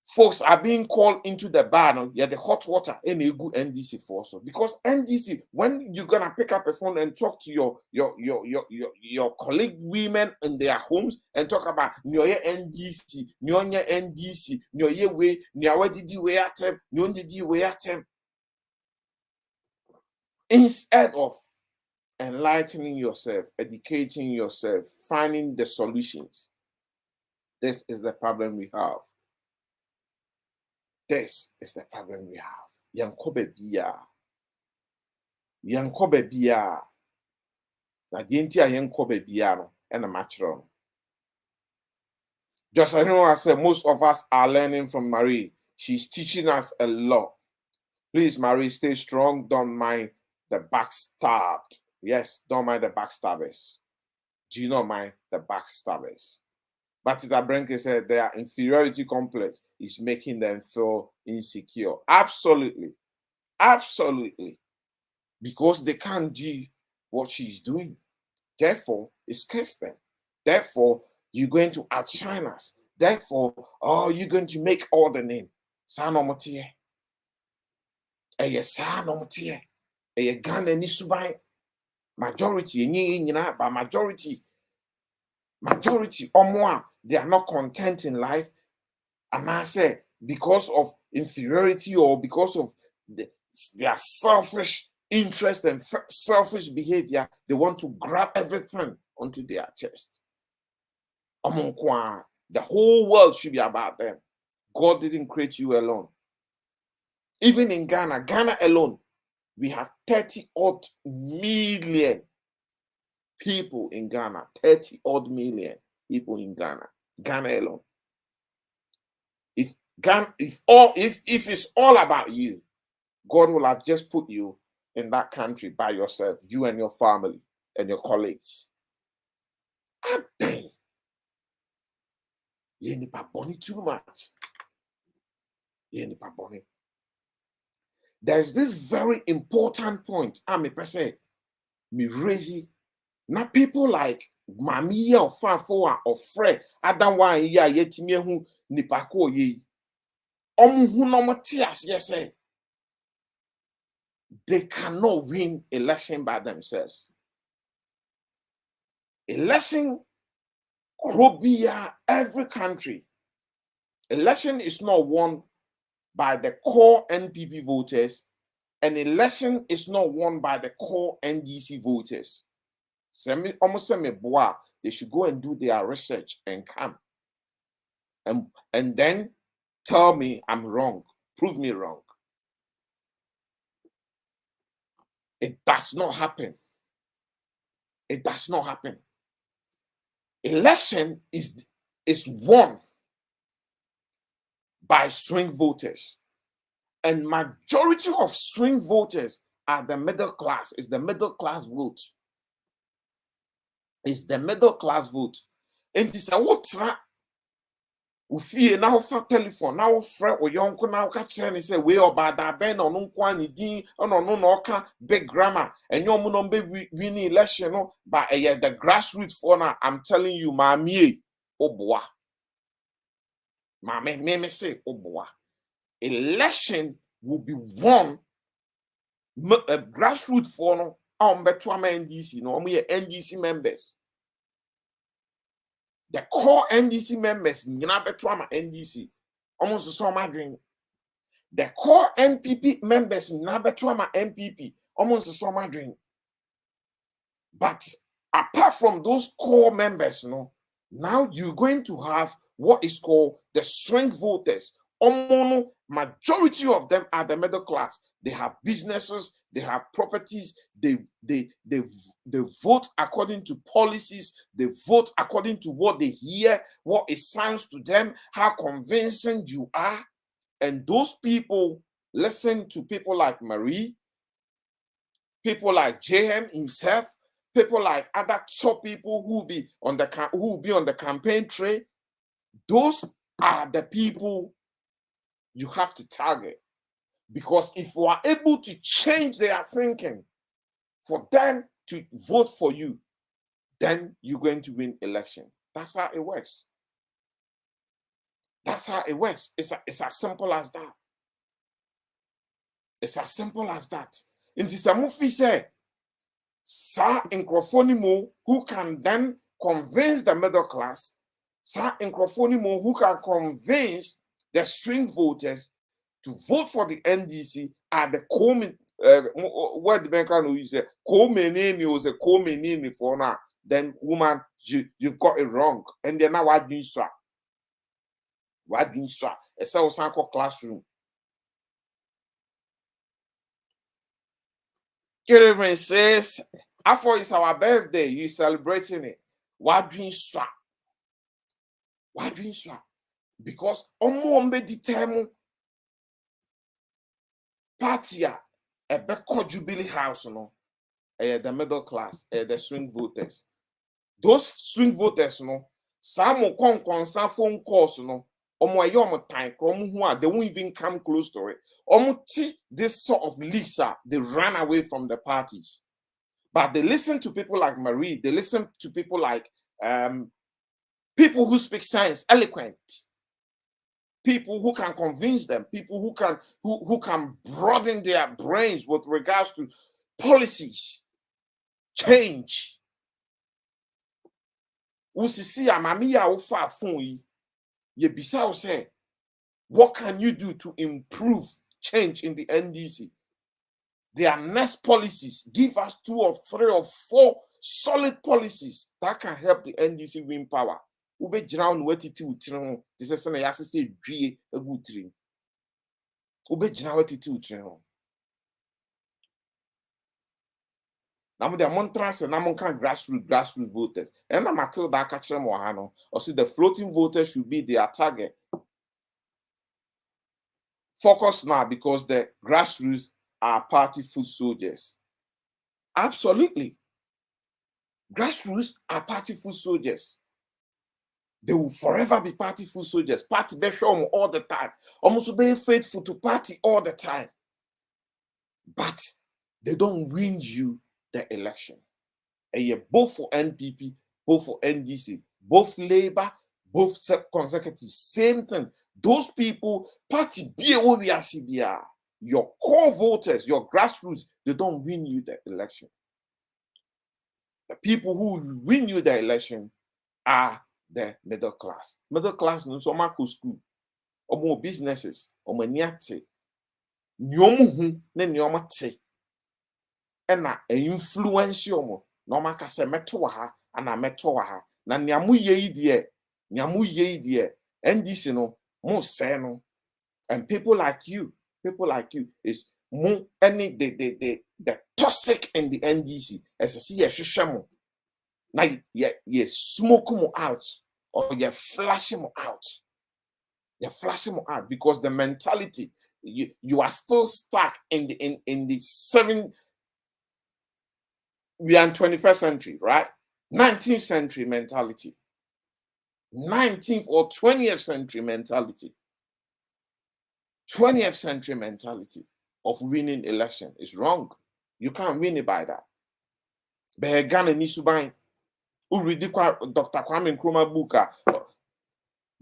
folks are being called into the bar, yeah, the hot water and a good NDC for so because NDC, when you're gonna pick up a phone and talk to your colleague women in their homes and talk about nyoye NDC, nyoye NDC, nyoye way, nyawe didi way atem, nyon didi way atem. Instead of enlightening yourself, educating yourself, finding the solutions. This is the problem we have. This is the problem we have. Yankobe biya. Yankobe biya. Na dienti a yankobe biya no and a matron. Just I know I said most of us are learning from Marie. She's teaching us a lot. Please, Marie, stay strong. Don't mind the backstabbed. Yes, don't mind the backstabbers. Do you not mind the backstabbers? But Tita Brenke said their inferiority complex is making them feel insecure. Absolutely. Absolutely. Because they can't do what she's doing. Therefore, it scares them. Therefore, you're going to outshine us. Therefore, you're going to make all the name. Sanomotie. Eye sanomotie. Eye Ghana ni subai. Majority, but majority or more, they are not content in life. And I say, because of inferiority or because of their selfish interest and selfish behavior, they want to grab everything onto their chest. The whole world should be about them. God didn't create you alone. Even in Ghana alone, we have 30-odd million people in Ghana. 30-odd million people in Ghana. Ghana alone. If it's all about you, God will have just put you in that country by yourself, you and your family and your colleagues. And then you need to too much. You need to. There's this very important point. I'm a person, me raising. Now people like Mamiya or Fanfoa or Fred, Adam wa ya yetime hu nipa ko ye. Hu no matias yes. They cannot win election by themselves. Election every country. Election is not won by the core NPP voters, and election is not won by the core NDC voters. They should go and do their research and come. And then tell me I'm wrong. Prove me wrong. It does not happen. It does not happen. Election is won by swing voters. And majority of swing voters are the middle class. It's the middle class vote. It's the middle class vote. And this is what Ufie now for telephone now friend or young now catch and say we about that ben on unquani din on no big grammar and your moon be winning election no but the grassroots for now I'm telling you mamie oboa mame me say oboa election will be won grassroots for no beto ama NDC no NDC members. The core NDC members, NDC, almost so my dream. The core NPP members, NPP, almost so my dream. But apart from those core members, now you're going to have what is called the swing voters. Majority of them are the middle class. They have businesses, they have properties, they vote according to policies, they vote according to what they hear, what it sounds to them, how convincing you are. And those people listen to people like Marie, people like JM himself, people like other top people who will be on the campaign trail. Those are the people you have to target, because if you are able to change their thinking for them to vote for you, then you're going to win election. That's how it works. That's how it works. It's as simple as that. It's as simple as that. In this movie say, Sir Incrofonimo, who can then convince the middle class, Sir Incrofonimo, who can convince the swing voters to vote for the NDC are the what the bank can use co-menini for now. Then woman, you've got it wrong. And then now what do you swap? What do you swap? It's a classroom. Kevin says, after it's our birthday, you celebrating it. What do you swap? Why do you swap? Because Omombe determine party a Beko Jubilee House, the middle class, the swing voters. Those swing voters, some concern phone calls, time, they won't even come close to it. This sort of leaks, they run away from the parties. But they listen to people like Marie, they listen to people like people who speak science, eloquent. People who can convince them, people who can broaden their brains with regards to policies, change. What can you do to improve change in the NDC? Their next policies, give us 2 or 3 or 4 solid policies that can help the NDC win power. Ube drown wetiti utino. This is something I say drie a good dream. Ube drown wetiti utino. Now the montrance and I'm grassroots voters. And I'm until that catch them or see the floating voters should be their target. Focus now, because the grassroots are party foot soldiers. Absolutely. Grassroots are party foot soldiers. They will forever be party foot soldiers. Party be all the time. Almost be faithful to party all the time. But they don't win you the election. And you're both for NPP, both for NDC, both Labour, both consecutive, same thing. Those people, party BAOBRCBR, your core voters, your grassroots, they don't win you the election. The people who win you the election are the middle class. Middle class no so mark school. Omo businesses, omo niate. Nyomu hu ne nyoma te. Ena influence omo. No maka se meto ha ana meto ha. Na nyamu ye die. NDC no mo say no. And people like you is mo any the toxic in the NDC. As I see a now you smoke them out or you flash them out. You're flashing more out because the mentality, you are still stuck in the we are in 21st century, right? 19th century mentality. 19th or 20th century mentality. 20th century mentality of winning election is wrong. You can't win it by that. But Ghana needs to buy. Dr. Kwame Nkrumah book.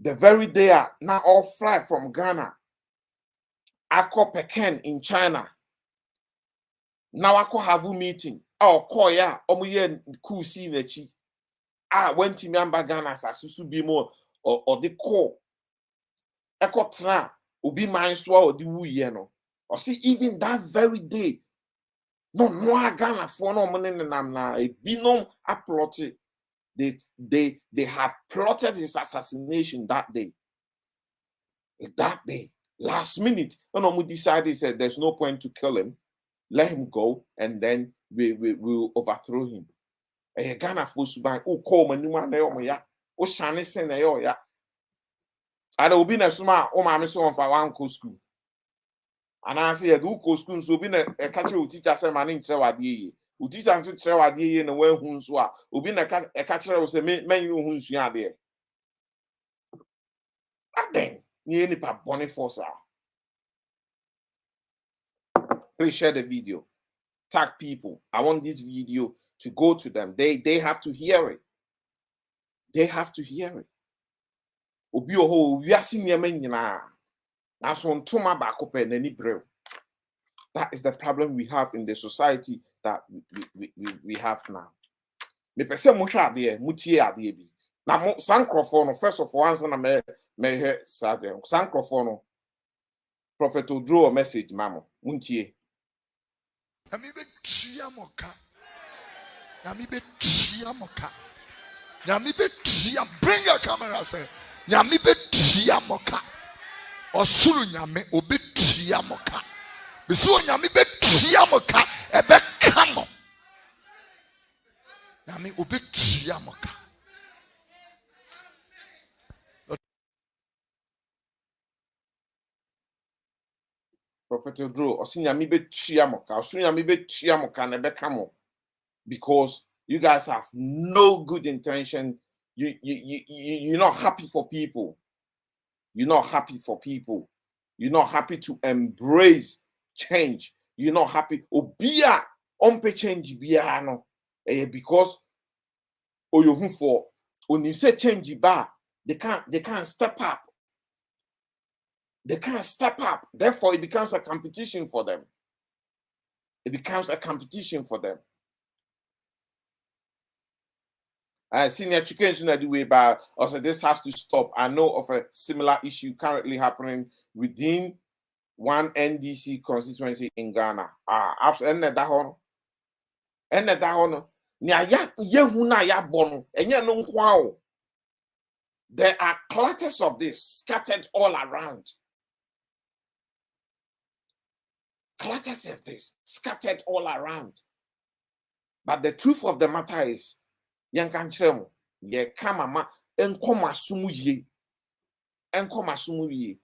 The very day now all fly from Ghana. I call Peking in China. Now I call have a meeting. Oh, call ya. Omuye cool see the chi. Went to Miamba Ghana as susu be more or the call. Eko tra obi mind swa or the wu no. Or see even that very day. No Ghana for no money na a binom plotted. They had plotted his assassination that day. That day, last minute, when we decided said there's no point to kill him, let him go, and then we will overthrow him. And Ghana for Suban, who call Manuma Naoya, O Shani Senayoya. I will be a suma, oh, my son for one school. And I say, do co school, so be a catcher who teach us a man in Chawadi. Who teach us to Chawadi in a way who's what, who been a catcher who say, men who's there. Then, near any bonny force. Please share the video. Tag people. I want this video to go to them. They have to hear it. They have to hear it. Obi oho we are seeing nyina. Na so ntoma ba kope na ni brew. That is the problem we have in the society that we have now. Me pese mo hwa ade mutie ade bi. Na mo sankrofo no first of all answer na me he sade. Sankrofo no Prophet Odro a message mamo. Muntie. Yami be tia moka. Yami be tia moka. Yami be tia. Bring your camera, sir. Yami be tia moka. Osuru nyame obe tia moka. Bisu nyami be tia moka. Ebe kamo. Yami obe tia moka. Prophet Odro, osinyami be tia moka. Osinyami be tia moka na ebe kamo. Because you guys have no good intention. You're not happy for people. You're not happy for people. You're not happy to embrace change. You're not happy. Obia onpe change biano. Because you for when you say change ba, they can't step up. They can't step up. Therefore, it becomes a competition for them. It becomes a competition for them. Senior chickens in the way, but also this has to stop. I know of a similar issue currently happening within one NDC constituency in Ghana. There are clutters of this scattered all around. Clutters of this scattered all around. But the truth of the matter is, Yankanchemo, ye kamama, enkoma sumuye. Enkoma sumuye.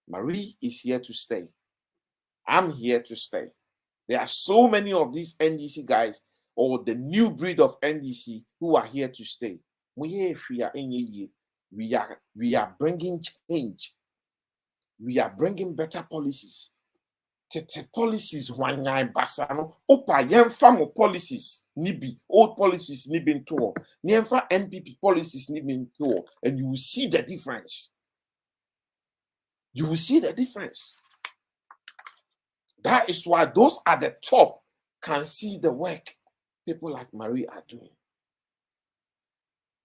Marie is here to stay. I'm here to stay. There are so many of these NDC guys or the new breed of NDC who are here to stay. We are bringing change. We are bringing better policies. Policies one basano opa yemfa policies nibi old policies nibi to yemfa NPP policies nibi to, and you will see the difference. You will see the difference. That is why those at the top can see the work people like Marie are doing.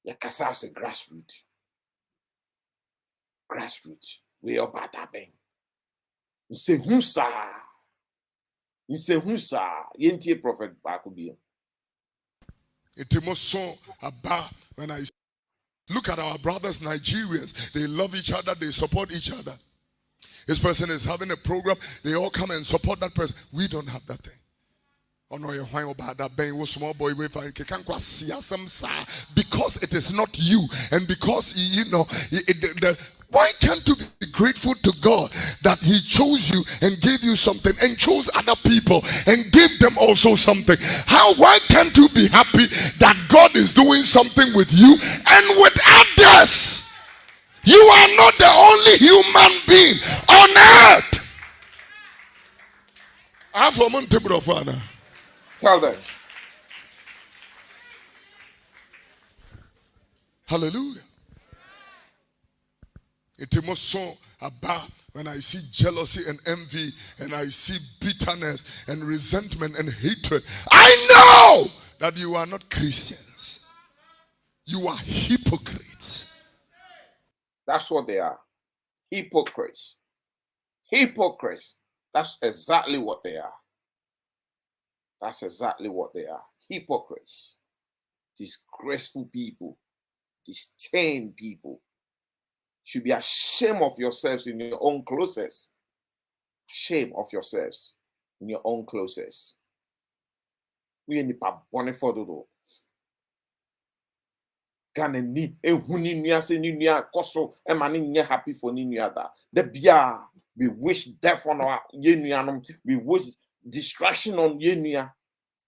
Yakasa is a grassroots. Grassroots. We are bad at being. You say Husa. You say Husa. Yenti Prophet Bakubi. It was so about when I look at our brothers, Nigerians, they love each other, they support each other. This person is having a program, they all come and support that person. We don't have that thing. Oh no, you're whining about that being small boy because it is not you, and because you know Why can't you be grateful to God that he chose you and gave you something, and chose other people and gave them also something? Why can't you be happy that God is doing something with you and with others? You are not the only human being on earth. I have a table of honor. Tell them. Hallelujah. It must so about when I see jealousy and envy, and I see bitterness and resentment and hatred. I know that you are not Christians. You are hypocrites. That's what they are. Hypocrites. Hypocrites. That's exactly what they are. That's exactly what they are. Hypocrites. Disgraceful people. Disdain people. Should be ashamed of yourselves in your own closest. Shame of yourselves in your own closest. We need to born for the Ghana ni ehuni nua se ni nua koso e ma ne nye happy for ni nua da. The bia we wish death on our ye nua, we wish distraction on ye nua.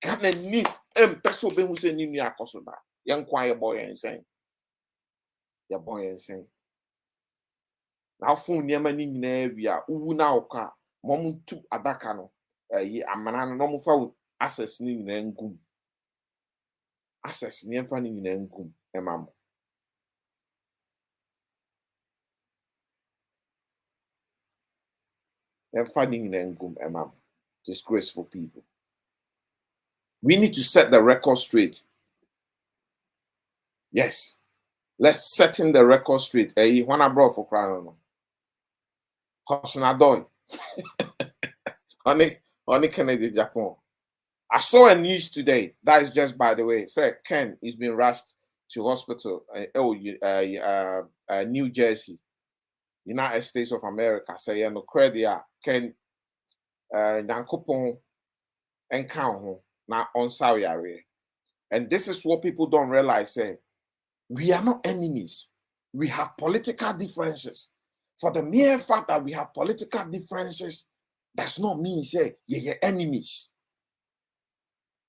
Ghana ni empeso be hu se ni nua koso da. Yan kwa ye boy insane. Ye boy insane. Now phone niema ni nyina wi a uwu na oka mom tu adaka no amana no mo fa access ni nyina ngum. Access ni emfa ni nyina ngum emam. Emfa ni nyina ngum emam. Disgraceful people. We need to set the record straight. Yes. Let's set in the record straight. When I brought for crying on. Hobson Honey Kennedy Japan. I saw a news today. That is just by the way. Say Ken is being rushed to hospital. New Jersey, United States of America. Say no credit. Ken Nankopon encounter na on Saudi Arabia. And this is what people don't realize. Say we are not enemies. We have political differences. For the mere fact that we have political differences does not mean say you're enemies.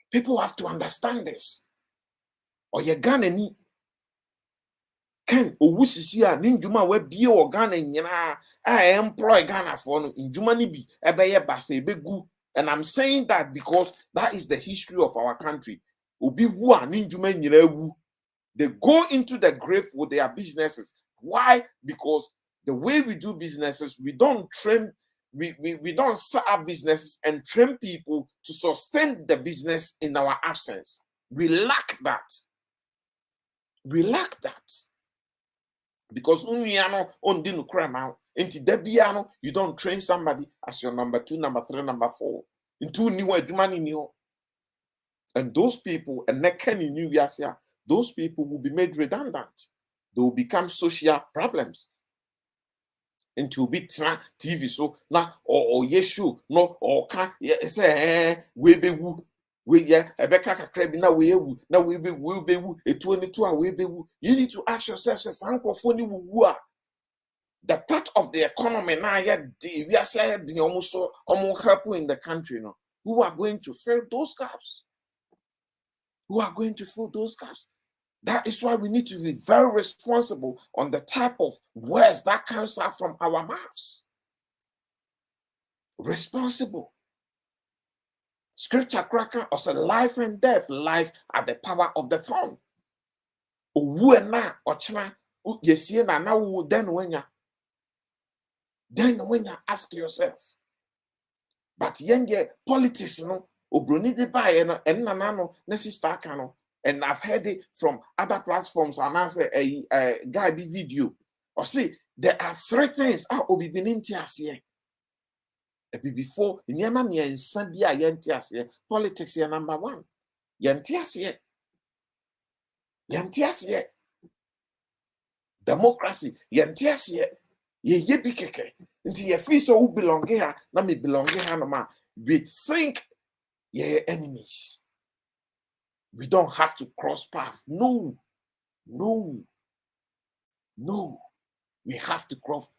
People have to understand this. Or you're Ghana ni Ken owusisi a ni njuma we bie o Ghana nyina a employ Ghana for no njuma ni bi ebeye basa ebegu. And I'm saying that because that is the history of our country. Obi wu a ni njuma nyina wu. They go into the grave with their businesses. Why? Because the way we do businesses, we don't train, we don't set up businesses and train people to sustain the business in our absence. We lack that. We lack that. Because you don't train somebody as your number 2, number 3, number 4. Into new. And those people, and those people will be made redundant. They will become social problems. And to be TV so na or yeshu no or can say we be woo we ebeka kakra bi na we ewu na we be wu etu oni to a we be wu. You need to ask yourself say sankofo ni wu a the part of the economy na we are saying the almost help in the country no who are going to fill those gaps. Who are going to fill those gaps? That is why we need to be very responsible on the type of words that comes out from our mouths. Responsible. Scripture cracker of the life and death lies at the power of the tongue. Then when you ask yourself, but yenge politics no obroni de bae no enanano nesista kano. And I've heard it from other platforms, and I say a guy be video. Or see, there are 3 things I will be here. Before Niamami and Sandia Yantias, politics here number 1. Yantias here. Yantias here. Democracy, Yantias here. Ye be keke. Into your feet so who belong here, na me belong here no ma. We think ye enemies. We don't have to cross paths. No. We have to cross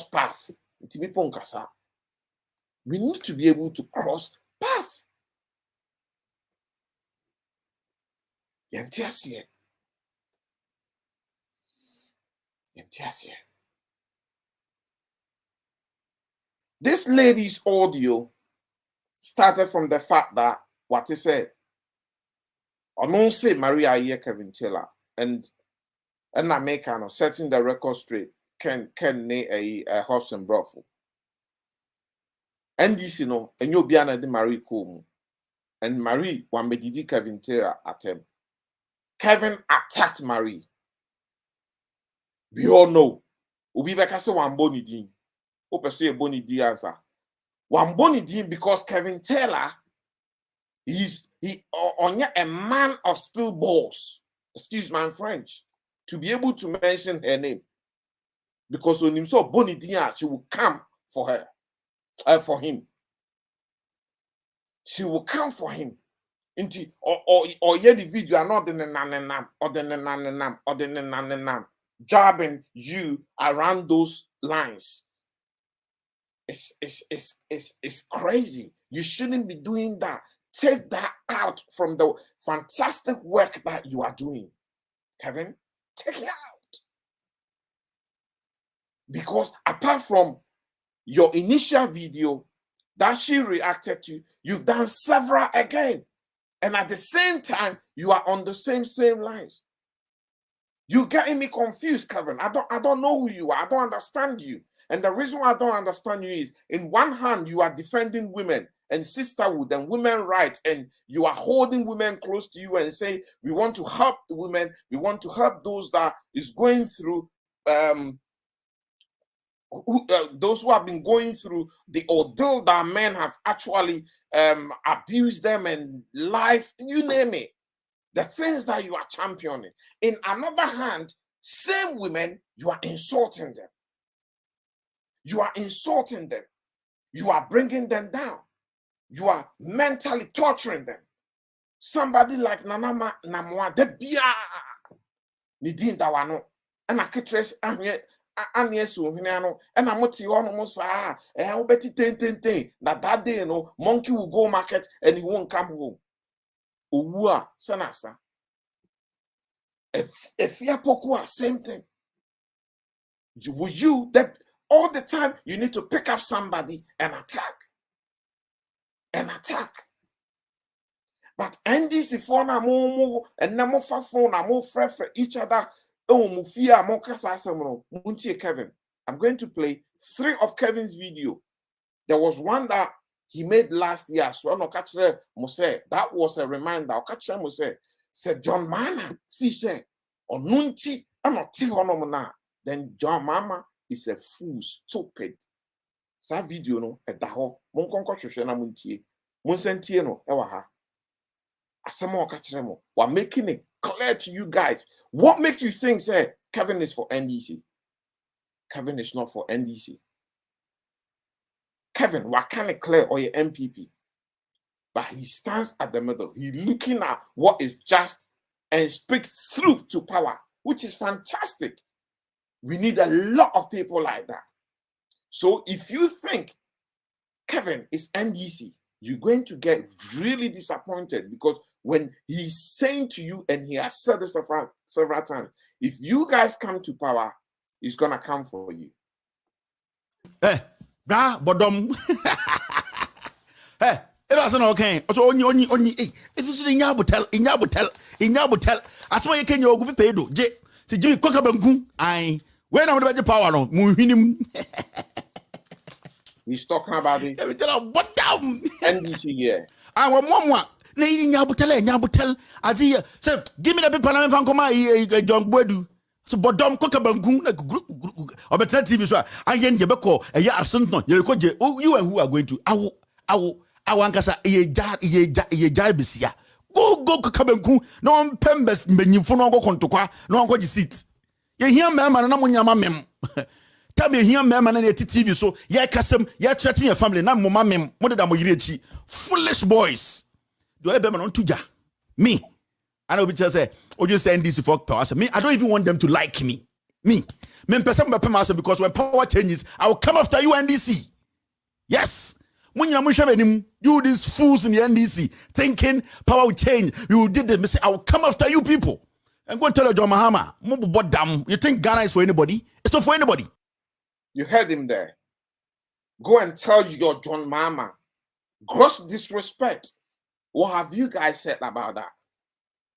path. We need to be able to cross path. This lady's audio started from the fact that what he said, I don't say Maria here Kevin Taylor and I make kind of setting the record straight can a horse and brothel. And this, and you'll be an Marie Coom. And Marie, one medidi Kevin Taylor at him. Kevin attacked Marie. We all know. Ubi Bekasa one boni din. Opesto a boni di answer. One boni din because Kevin Taylor he's a man of steel balls. Excuse my French. To be able to mention her name. Because when him saw boni din, she will come for her. For him. She will come for him. Into or yeah the video are not the nanenam or the nanenam or the nanenam jabbing you around those lines. It's crazy. You shouldn't be doing that. Take that out from the fantastic work that you are doing. Kevin, take it out. Because apart from your initial video that she reacted to, you've done several again. And at the same time, you are on the same lines. You're getting me confused, Kevin. I don't know who you are. I don't understand you. And the reason why I don't understand you is, in one hand, you are defending women and sisterhood and women's rights, and you are holding women close to you and say, we want to help the women. We want to help those that is going through those who have been going through the ordeal that men have actually abused them and life, you name it, the things that you are championing. In another hand, same women, you are insulting them. You are insulting them. You are bringing them down. You are mentally torturing them. Somebody like Nanama Namwa, the Bia Nidin Dawano, and I could trace and yes, and I'm what you almost say, and I'll bet it 10 that day, monkey will go market and he won't come home. Uwa, Sanasa. If you are same thing. Would you that all the time you need to pick up somebody and attack? But NDC for na mo and na mo fa phone na mo for each other. Kevin, I'm going to play 3 of Kevin's video. There was one that he made last year. So no catch that was a reminder. Catch said John Mama, Fisher, or Nunti, I'm not Tihonomana. Then John Mama is a fool, stupid. Sa video no at the home. Monconco Shoshana Munti, Monsentiano, Ewaha. Asamo Kachremo. We're making it clear to you guys. What makes you think, say, Kevin is for NDC? Kevin is not for NDC. Kevin, what kind of clear or your MPP? But he stands at the middle. He's looking at what is just and speaks truth to power, which is fantastic. We need a lot of people like that. So if you think Kevin is NDC, you're going to get really disappointed, because when he's saying to you, and he has said this several times, if you guys come to power, he's going to come for you. Hey, bodom. Hey, it wasn't okay. So only, if you see in Yabutel, as well you can go be paid. To Jimmy Cocabangu, when I'm about the power on Muhinim. He's talking about it. Let me tell you what down NDC, yeah. I want one. Nyabutel. I see, so give me the people I'm from John Bodu. So, Bodom Cocabangu, or better TV. So, I get Yabako, a year absent. You and who are going to. I want us a jar besia. Go Cocabangu, no one pembes, Benifon go contoqua, no one got the seat. You hear, ma'am, and I'm on your mem. Tell me here, ma'am, and TV. So, yeah, custom, yeah, threatening your family, not mamma, more than Moirichi. Foolish boys. Do I ever on Tuja? Me. I know what you say, or you send this for power. Me, I don't even want them to like me. Me because when power changes, I will come after you, NDC. Yes. You these fools in the NDC thinking power will change. We will do this. I will come after you people. And go and tell John Mahama, you think Ghana is for anybody? It's not for anybody. You heard him there. Go and tell your John Mahama. Gross disrespect. What have you guys said about that?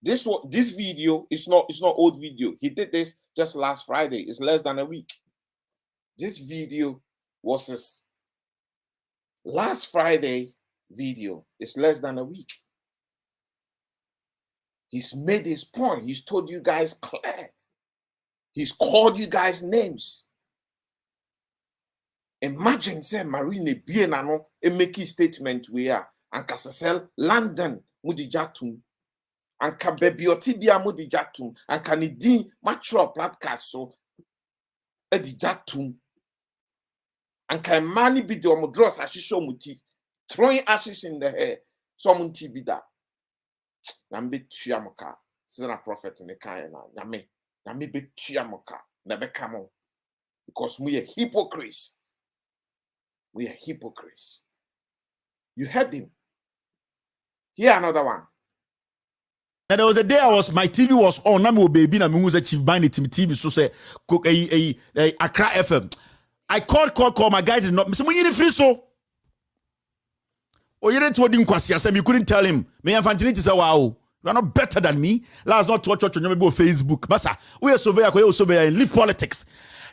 This video is not old video. He did this just last Friday. It's less than a week. This video was his last Friday video. It's less than a week. He's made his point. He's told you guys clear. He's called you guys names. Imagine say Marine Bienano a make statement we are and Casasel London Mudijatum and Kabebiotibia Mudijatum and Canidi Matro Platcaso Edijatum and can mani be the omodros ashisho muti throwing ashes in the hair some be that. Nambe Chiamoka, Sena prophet in the Kayana, Nami be Chiamoka, never come on. Because we are hypocrites. We are hypocrites. You heard him. Here another one. And there was a day my TV was on. Nami baby na me chief bind TV so say Accra FM. I called my guy did not. Mr. Munyi free so. Oh, you didn't told him you couldn't tell him. Me and Fantinity say wow. You are not better than me. Let's not touch on Facebook. Masa, we are surveyor in live politics.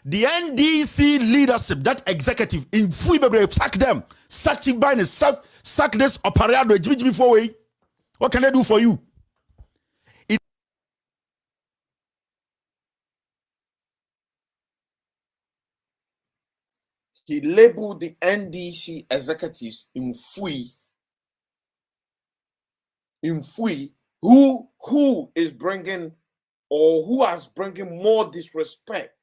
The NDC leadership, that executive, in free baby, sack them. Sack Chief Biden, sack this operado before we. What can I do for you? He labeled the NDC executives in free, who is bringing or who has bringing more disrespect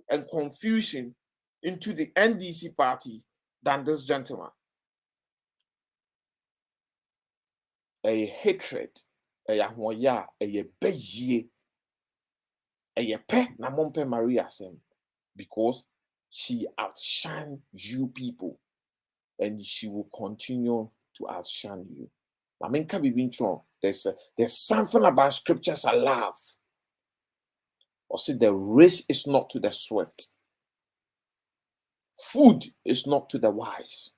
and confusion into the NDC party than this gentleman. A hatred, a yahmoya, a beje, a pe na mompe Maria sem, because she outshine you people, and she will continue to outshine you. I mean, can be being wrong. There's something about scriptures I love. Or see, the race is not to the swift. Food is not to the wise,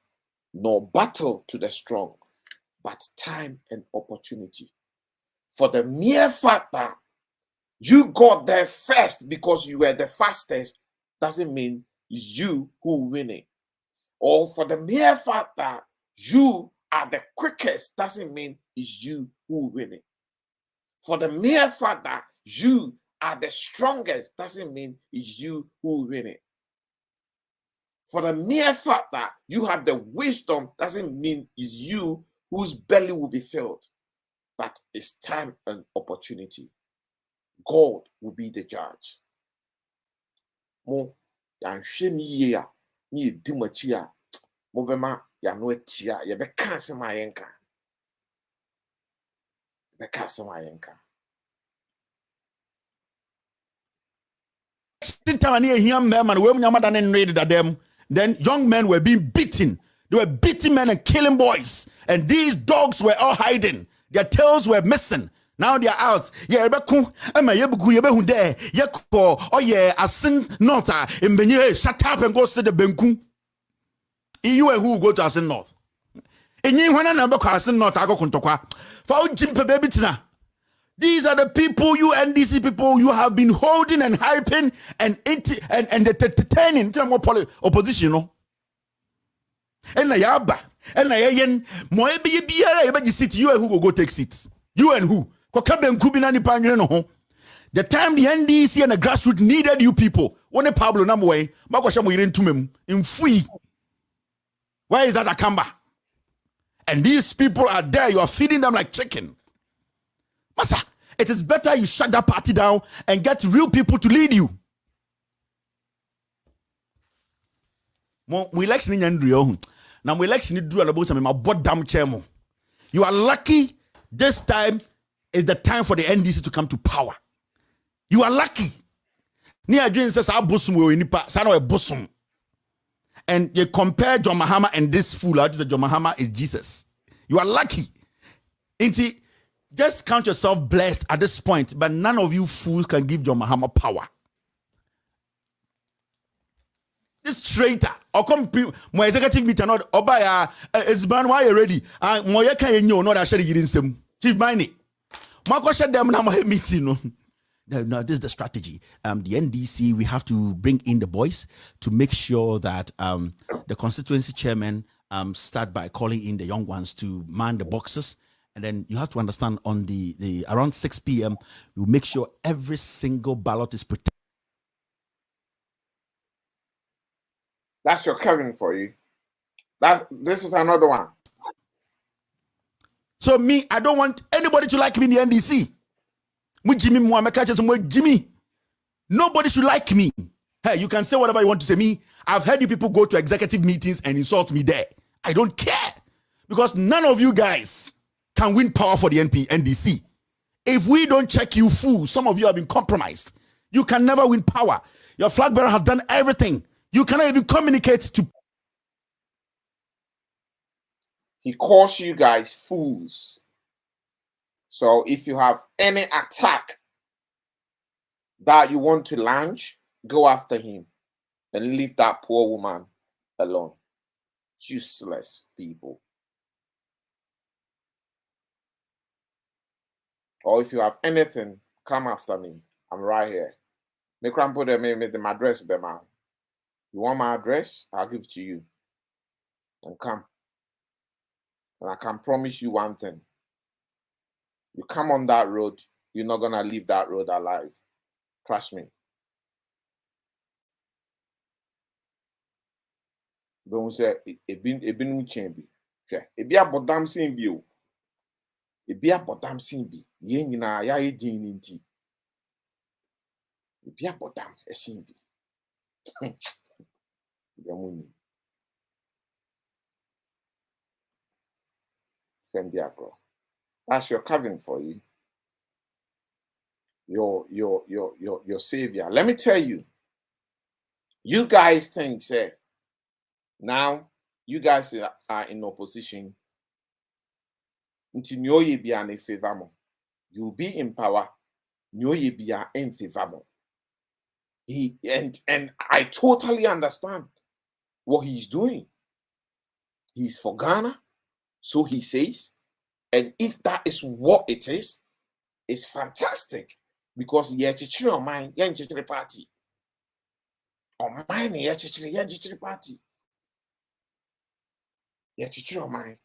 nor battle to the strong, but time and opportunity. For the mere fact that you got there first because you were the fastest doesn't mean it's you who winning. Or for the mere fact that you are the quickest doesn't mean it's you who winning. For the mere fact that you are the strongest doesn't mean it's you who winning. For the mere fact that you have the wisdom doesn't mean it's you whose belly will be filled. But it's time and opportunity. God will be the judge. Mo yanhwe ni ye ni edimachi a mo bema ya no atia ye be ka asema yenka. Be ka asema yenka. Then young men were being beaten. They were beating men and killing boys. And these dogs were all hiding. Their tails were missing. Now they are out. Yeah, oh yeah, I sing not shut up and go see the Benku. You and who go to Asin North. And you want to number Asin North, I go Contokwa. For Jimpe baby tina. These are the people, you NDC people, you have been holding and hyping and entertaining opposition, no? And na yaba, and na yen, mo ebe biara ebe sit. You and who go take seats? You and who? The time the NDC and the grassroots needed you people, when a Pablo number way, in free. Where is that Akamba? And these people are there, you are feeding them like chicken. Masa, it is better you shut that party down and get real people to lead you. We election in Andrew. Now we election in my damn chairman. You are lucky this time is the time for the NDC to come to power. You are lucky. Ni adwin says abusum we nipa sa na we busum. And you compare John Mahama and this fool out John Mahama is Jesus. You are lucky. Inti, just count yourself blessed at this point, but none of you fools can give John Mahama power. This traitor, or come my executive meeting, not Obaya, it's ban why you ready. Moya can you know that shall you in Chief Miney. Marco said them now my meeting. No, this is the strategy. The NDC, we have to bring in the boys to make sure that the constituency chairman start by calling in the young ones to man the boxes. And then you have to understand on the around 6 p.m., we'll make sure every single ballot is protected. That's your Kevin for you. This is another one. So me, I don't want anybody to like me in the NDC. Jimmy. Nobody should like me. Hey, you can say whatever you want to say. Me, I've heard you people go to executive meetings and insult me there. I don't care. Because none of you guys can win power for the NDC. If we don't check you fools, some of you have been compromised. You can never win power. Your flag bearer has done everything. You cannot even communicate to. He calls you guys fools. So if you have any attack that you want to launch, go after him and leave that poor woman alone. Useless people. Or if you have anything, come after me. I'm right here. Make put my address, Bema. You want my address? I'll give it to you. And come. And I can promise you one thing. You come on that road, you're not gonna leave that road alive. Trust me. Don't say it been chambi. It be a bottom sin view. It be a bottom sin be. Yen na ya edin inti. It be a bottom a sin be. That's your covering for you. Your savior. Let me tell you. You guys think, say, now you guys are in opposition. Until you be an favor. You'll be in power. You be in favor. And I totally understand what he's doing. He's for Ghana, so he says. And if that is what it is, it's fantastic. Because you're a mind, you're a party. Or mine, you're a party. You're a mind,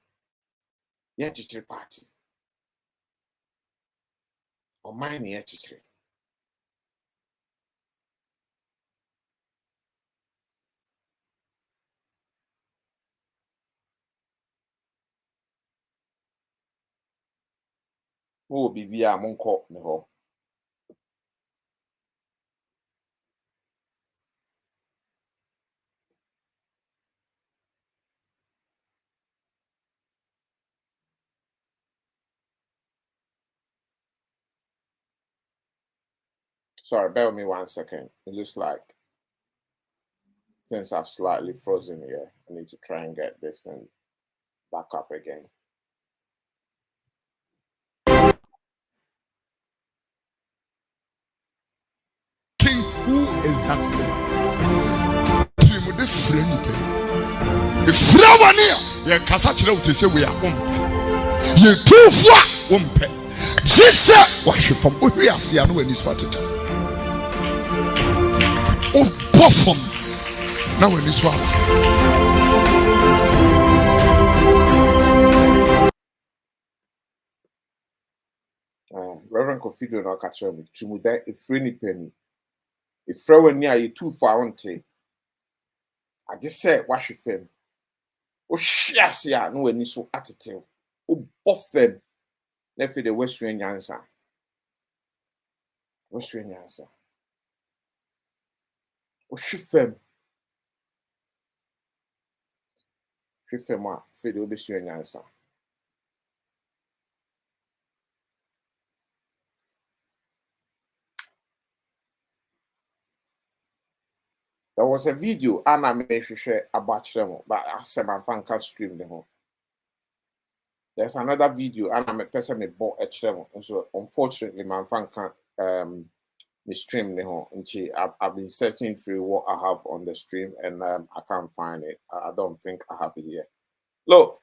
you're a party. Or mine, you're a who will be via Monko Neho. Sorry, bear with me 1 second. It looks like since I've slightly frozen here, I need to try and get this thing back up again. King, who is that woman? The friend. The friend, you can such a say we are you too far. Jesus, worship from what we are seeing when he's started. Oh, perform now when this one. Reverend Kofi do not catch me. Chimuda, if free penny. If throw near you too far on tape. I just said, wash your film. Oh, yes, yeah, no, any so attitude. Oh, both them. Left the Western answer. Western answer. Oh, she film. She film what? For the Western answer. There was a video and I made share about them, but I said my fan can't stream the home. There's another video and I'm a person me bought a channel. So unfortunately my fan can't me stream the home. I've been searching for what I have on the stream and I can't find it. I don't think I have it here. Look,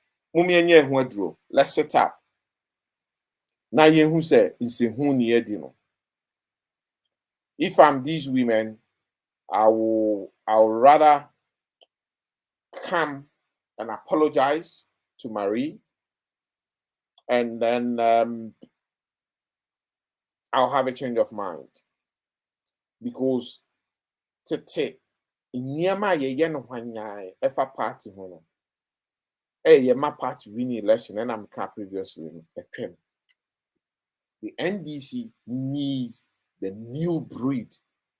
let's set up. Now you who say it's a who near dinner. If I'm these women, I'll rather come and apologize to Marie, and then I'll have a change of mind. Because tete inyama ye no hwanyae efa party hono. Ye my party winning election and I'm previously a trim. The NDC needs the new breed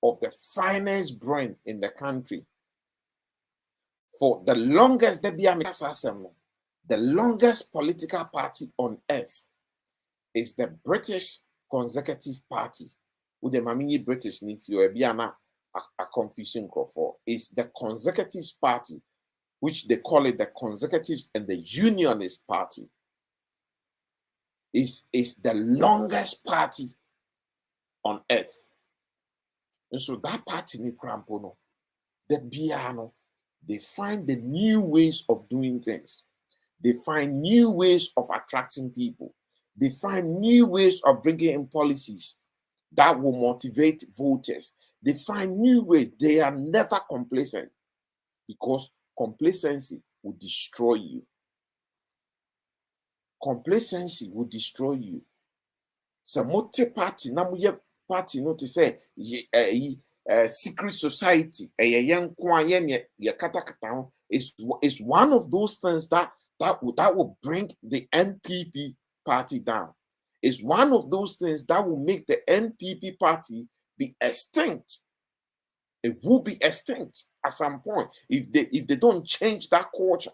of the finest brain in the country. For the longest the longest political party on earth is the British Conservative Party. With the Mamini British, if you are a confusion for, is the Conservative Party, which they call it the Conservatives and the Unionist Party. Is the longest party on earth. And so that party ni Krampono, the Biano, they find the new ways of doing things. They find new ways of attracting people. They find new ways of bringing in policies that will motivate voters. They find new ways. They are never complacent because complacency will destroy you. Complacency will destroy you. So mote party, na muye party no to say secret society, is one of those things that will bring the NPP party down. It's one of those things that will make the NPP party be extinct. It will be extinct at some point if they don't change that culture,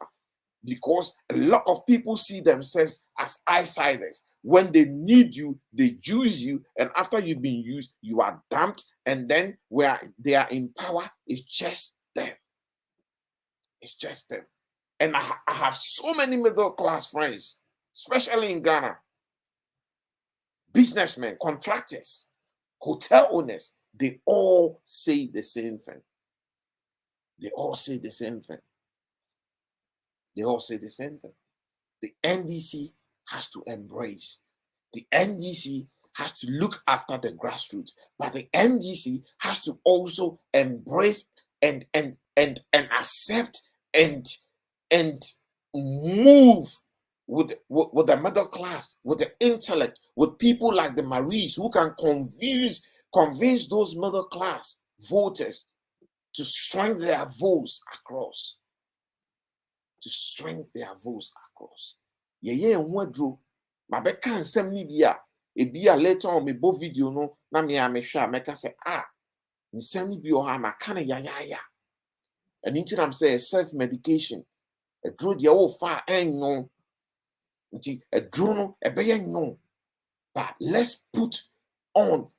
because a lot of people see themselves as outsiders. When they need you, they use you, and after you've been used, you are dumped, and then where they are in power, it's just them. It's just them. And I have so many middle class friends, especially in Ghana. Businessmen, contractors, hotel owners, they all say the same thing. They all say the same thing. They all say the same thing. The NDC has to embrace. The NDC has to look after the grassroots, but the NDC has to also embrace and accept and move with the middle class, with the intellect, with people like the Maries who can convince those middle class voters to swing their votes across. To swing their votes across. Yeye enwadro, mabeka nsem ni bia later on me bo video no na me amehwa meka say nsem ni bi o ha maka na ya. And into I'm saying self medication. A drug de o fa enyo. Nti a drug no e be enyo. But let's put on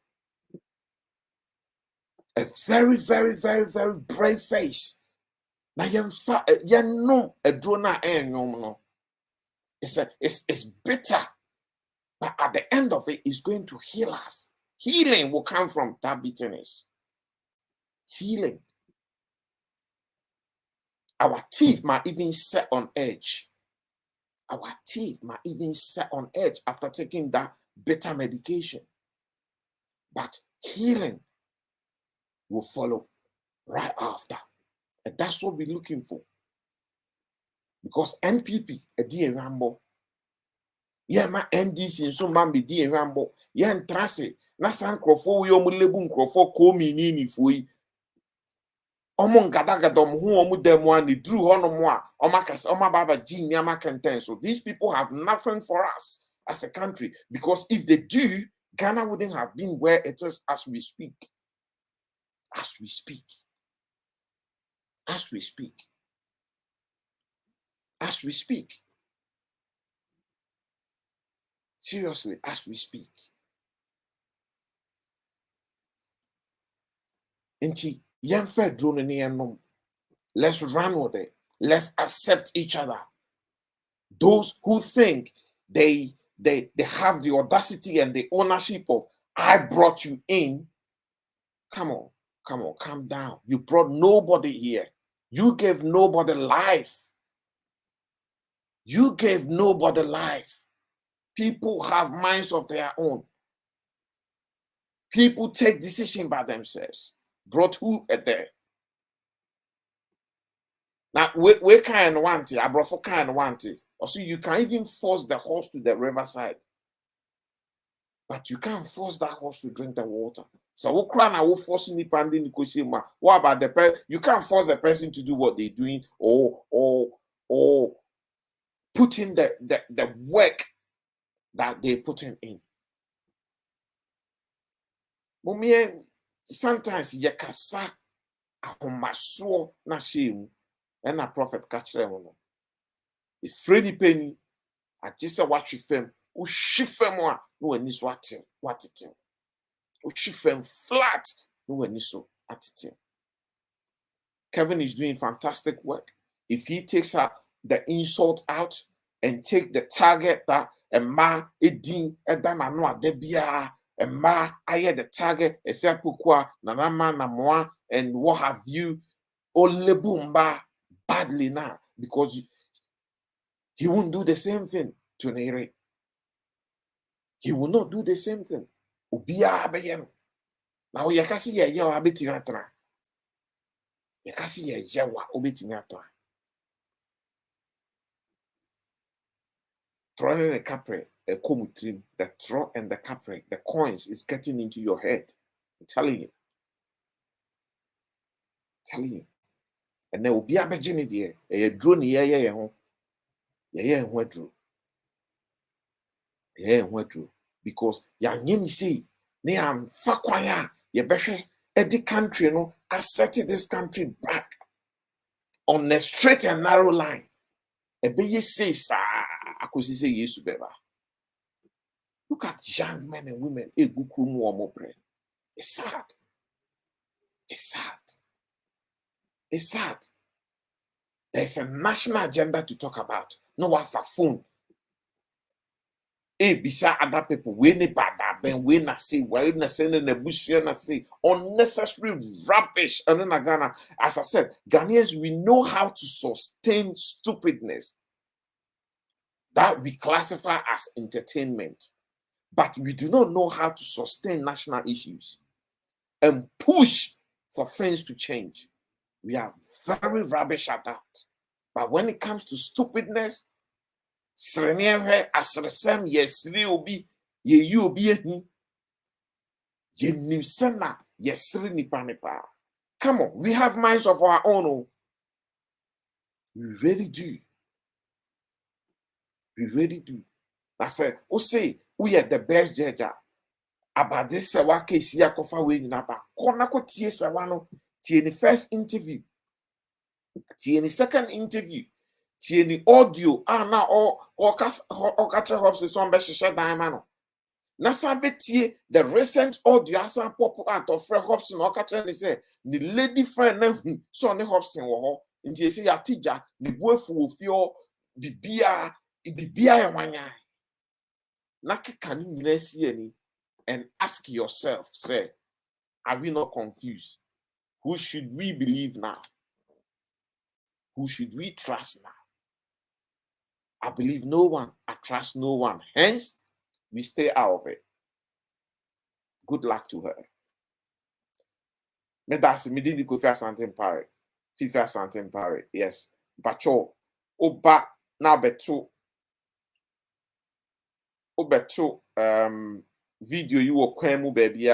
a very, very, very, very brave face. Na yemfa no a drug na enyo no. It's bitter. But at the end of it, it's going to heal us. Healing will come from that bitterness. Healing. Our teeth might even set on edge. Our teeth might even set on edge after taking that bitter medication. But healing will follow right after. And that's what we're looking for. Because NPP, a dear Rambo. Yeah, my NDC and so man be dear Rambo. Yeah, and trase. Na san krofo yo mu lebu krofo ko mi ni foi. Omo gadagadom hu omu demo ani drew hono a omakase omababa ji nyama kenten. So these people have nothing for us as a country, because if they do, Ghana wouldn't have been where it is as we speak. As we speak. As we speak. As we speak. Seriously, as we speak. Inti Let's run with it. Let's accept each other. Those who think they have the audacity and the ownership of I brought you in. Come on, calm down. You brought nobody here. You gave nobody life. You gave nobody life. People have minds of their own. People take decisions by themselves. Brought who at there? Now, we kind want it. I brought for kind want it. Also, you can even force the horse to the riverside. But you can't force that horse to drink the water. So what forcing the pandemic? What about the person? You can't force the person to do what they're doing or put in the work that they're putting in. Sometimes yakasa ahomaso na shame and a prophet catch them. If Freddy Penny, I just watch film, who shift them no any what it who shift them flat no any so attitude. Kevin is doing fantastic work. If he takes the insult out and take the target that a ma edin edamano adebia a ma aye the target if ya pukwa nanama namoa and what have you olebumba badly now because he won't do the same thing to Nere. He will not do the same thing. Ubia abeyen. Now yakasi ya yawa betinatra. Yakasi ya yawa obetinatra. Throwing the capre, a comutrim, the throw and the capre, the coins is getting into your head. I'm telling you. And there will be a virginity, a drone, because Yang say, they am fakwaya, ye better the country, asserted this country back on a straight and narrow line. A baby says, I could say, yes, beba. Look at young men and women, it's sad. It's sad. There's a national agenda to talk about. No one for phone. Beside other people, we need bad we na say, we na sending a bush, na say unnecessary rubbish. And then Ghana, as I said, Ghanaians, we know how to sustain stupidness that we classify as entertainment, but we do not know how to sustain national issues and push for things to change. We are very rubbish at that. But when it comes to stupidness, come on, we have minds of our own. We really do. I said, say we are the best judge. About this case, Yakofa winning about Konako Tiesawano, the first interview, the second interview. The audio now all catcher hops is on Beshisha Diamond. Nasabetie the recent audio as a pop out of Fred Hobson or catcher say the lady friend Sonny Hobson war in the say a teacher the boy for feel bibia wanya. Naki can you see any and ask yourself, say, are we not confused? Who should we believe now? Who should we trust now? I believe no one. I trust no one. Hence, we stay out of it. Good luck to her. Medasi midini ko fia santen pare. Fifia santen pare. Yes. Bacho. Oba na beto. Obeto video you will kwemu baby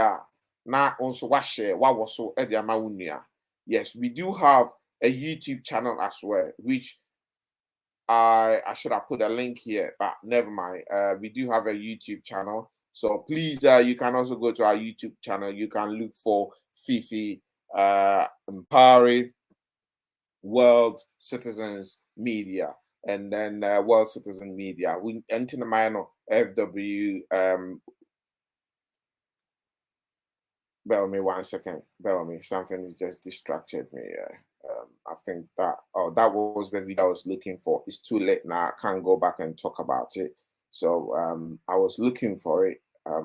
na onso wa share wa woso e dia ma wunia. Yes, we do have a YouTube channel as well, which I should have put a link here, but never mind. We do have a YouTube channel. So please, you can also go to our YouTube channel. You can look for Fifi Mpari World Citizens Media, and then World Citizen Media. We enter the minor FW bear with me 1 second. Bear with me. Something just distracted me. I think that that was the video I was looking for. It's too late now. I can't go back and talk about it. So I was looking for it. I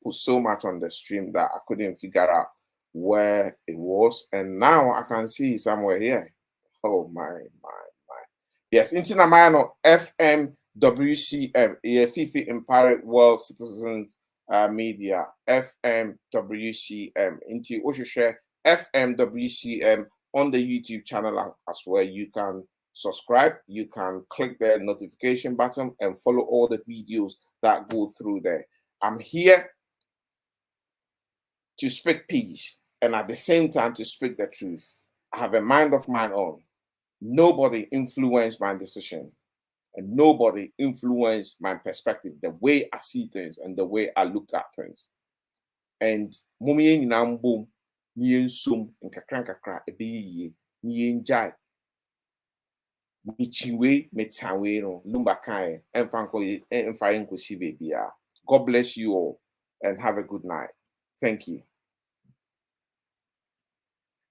put so much on the stream that I couldn't figure out where it was, and now I can see somewhere here. Oh my. Yes, International FMWCM, Fifi Empire World Citizens Media, FMWCM. Into Oshushe FMWCM on the YouTube channel as well. You can subscribe, you can click the notification button and follow all the videos that go through there. I'm here to speak peace and at the same time to speak the truth. I have a mind of my own. Nobody influenced my decision, and nobody influenced my perspective, the way I see things and the way I looked at things. And mummy nambo nien sum nkakra ebiye nien jai michiwe metawe no lumba kai emfa enkosi bebia. God bless you all and have a good night. Thank you.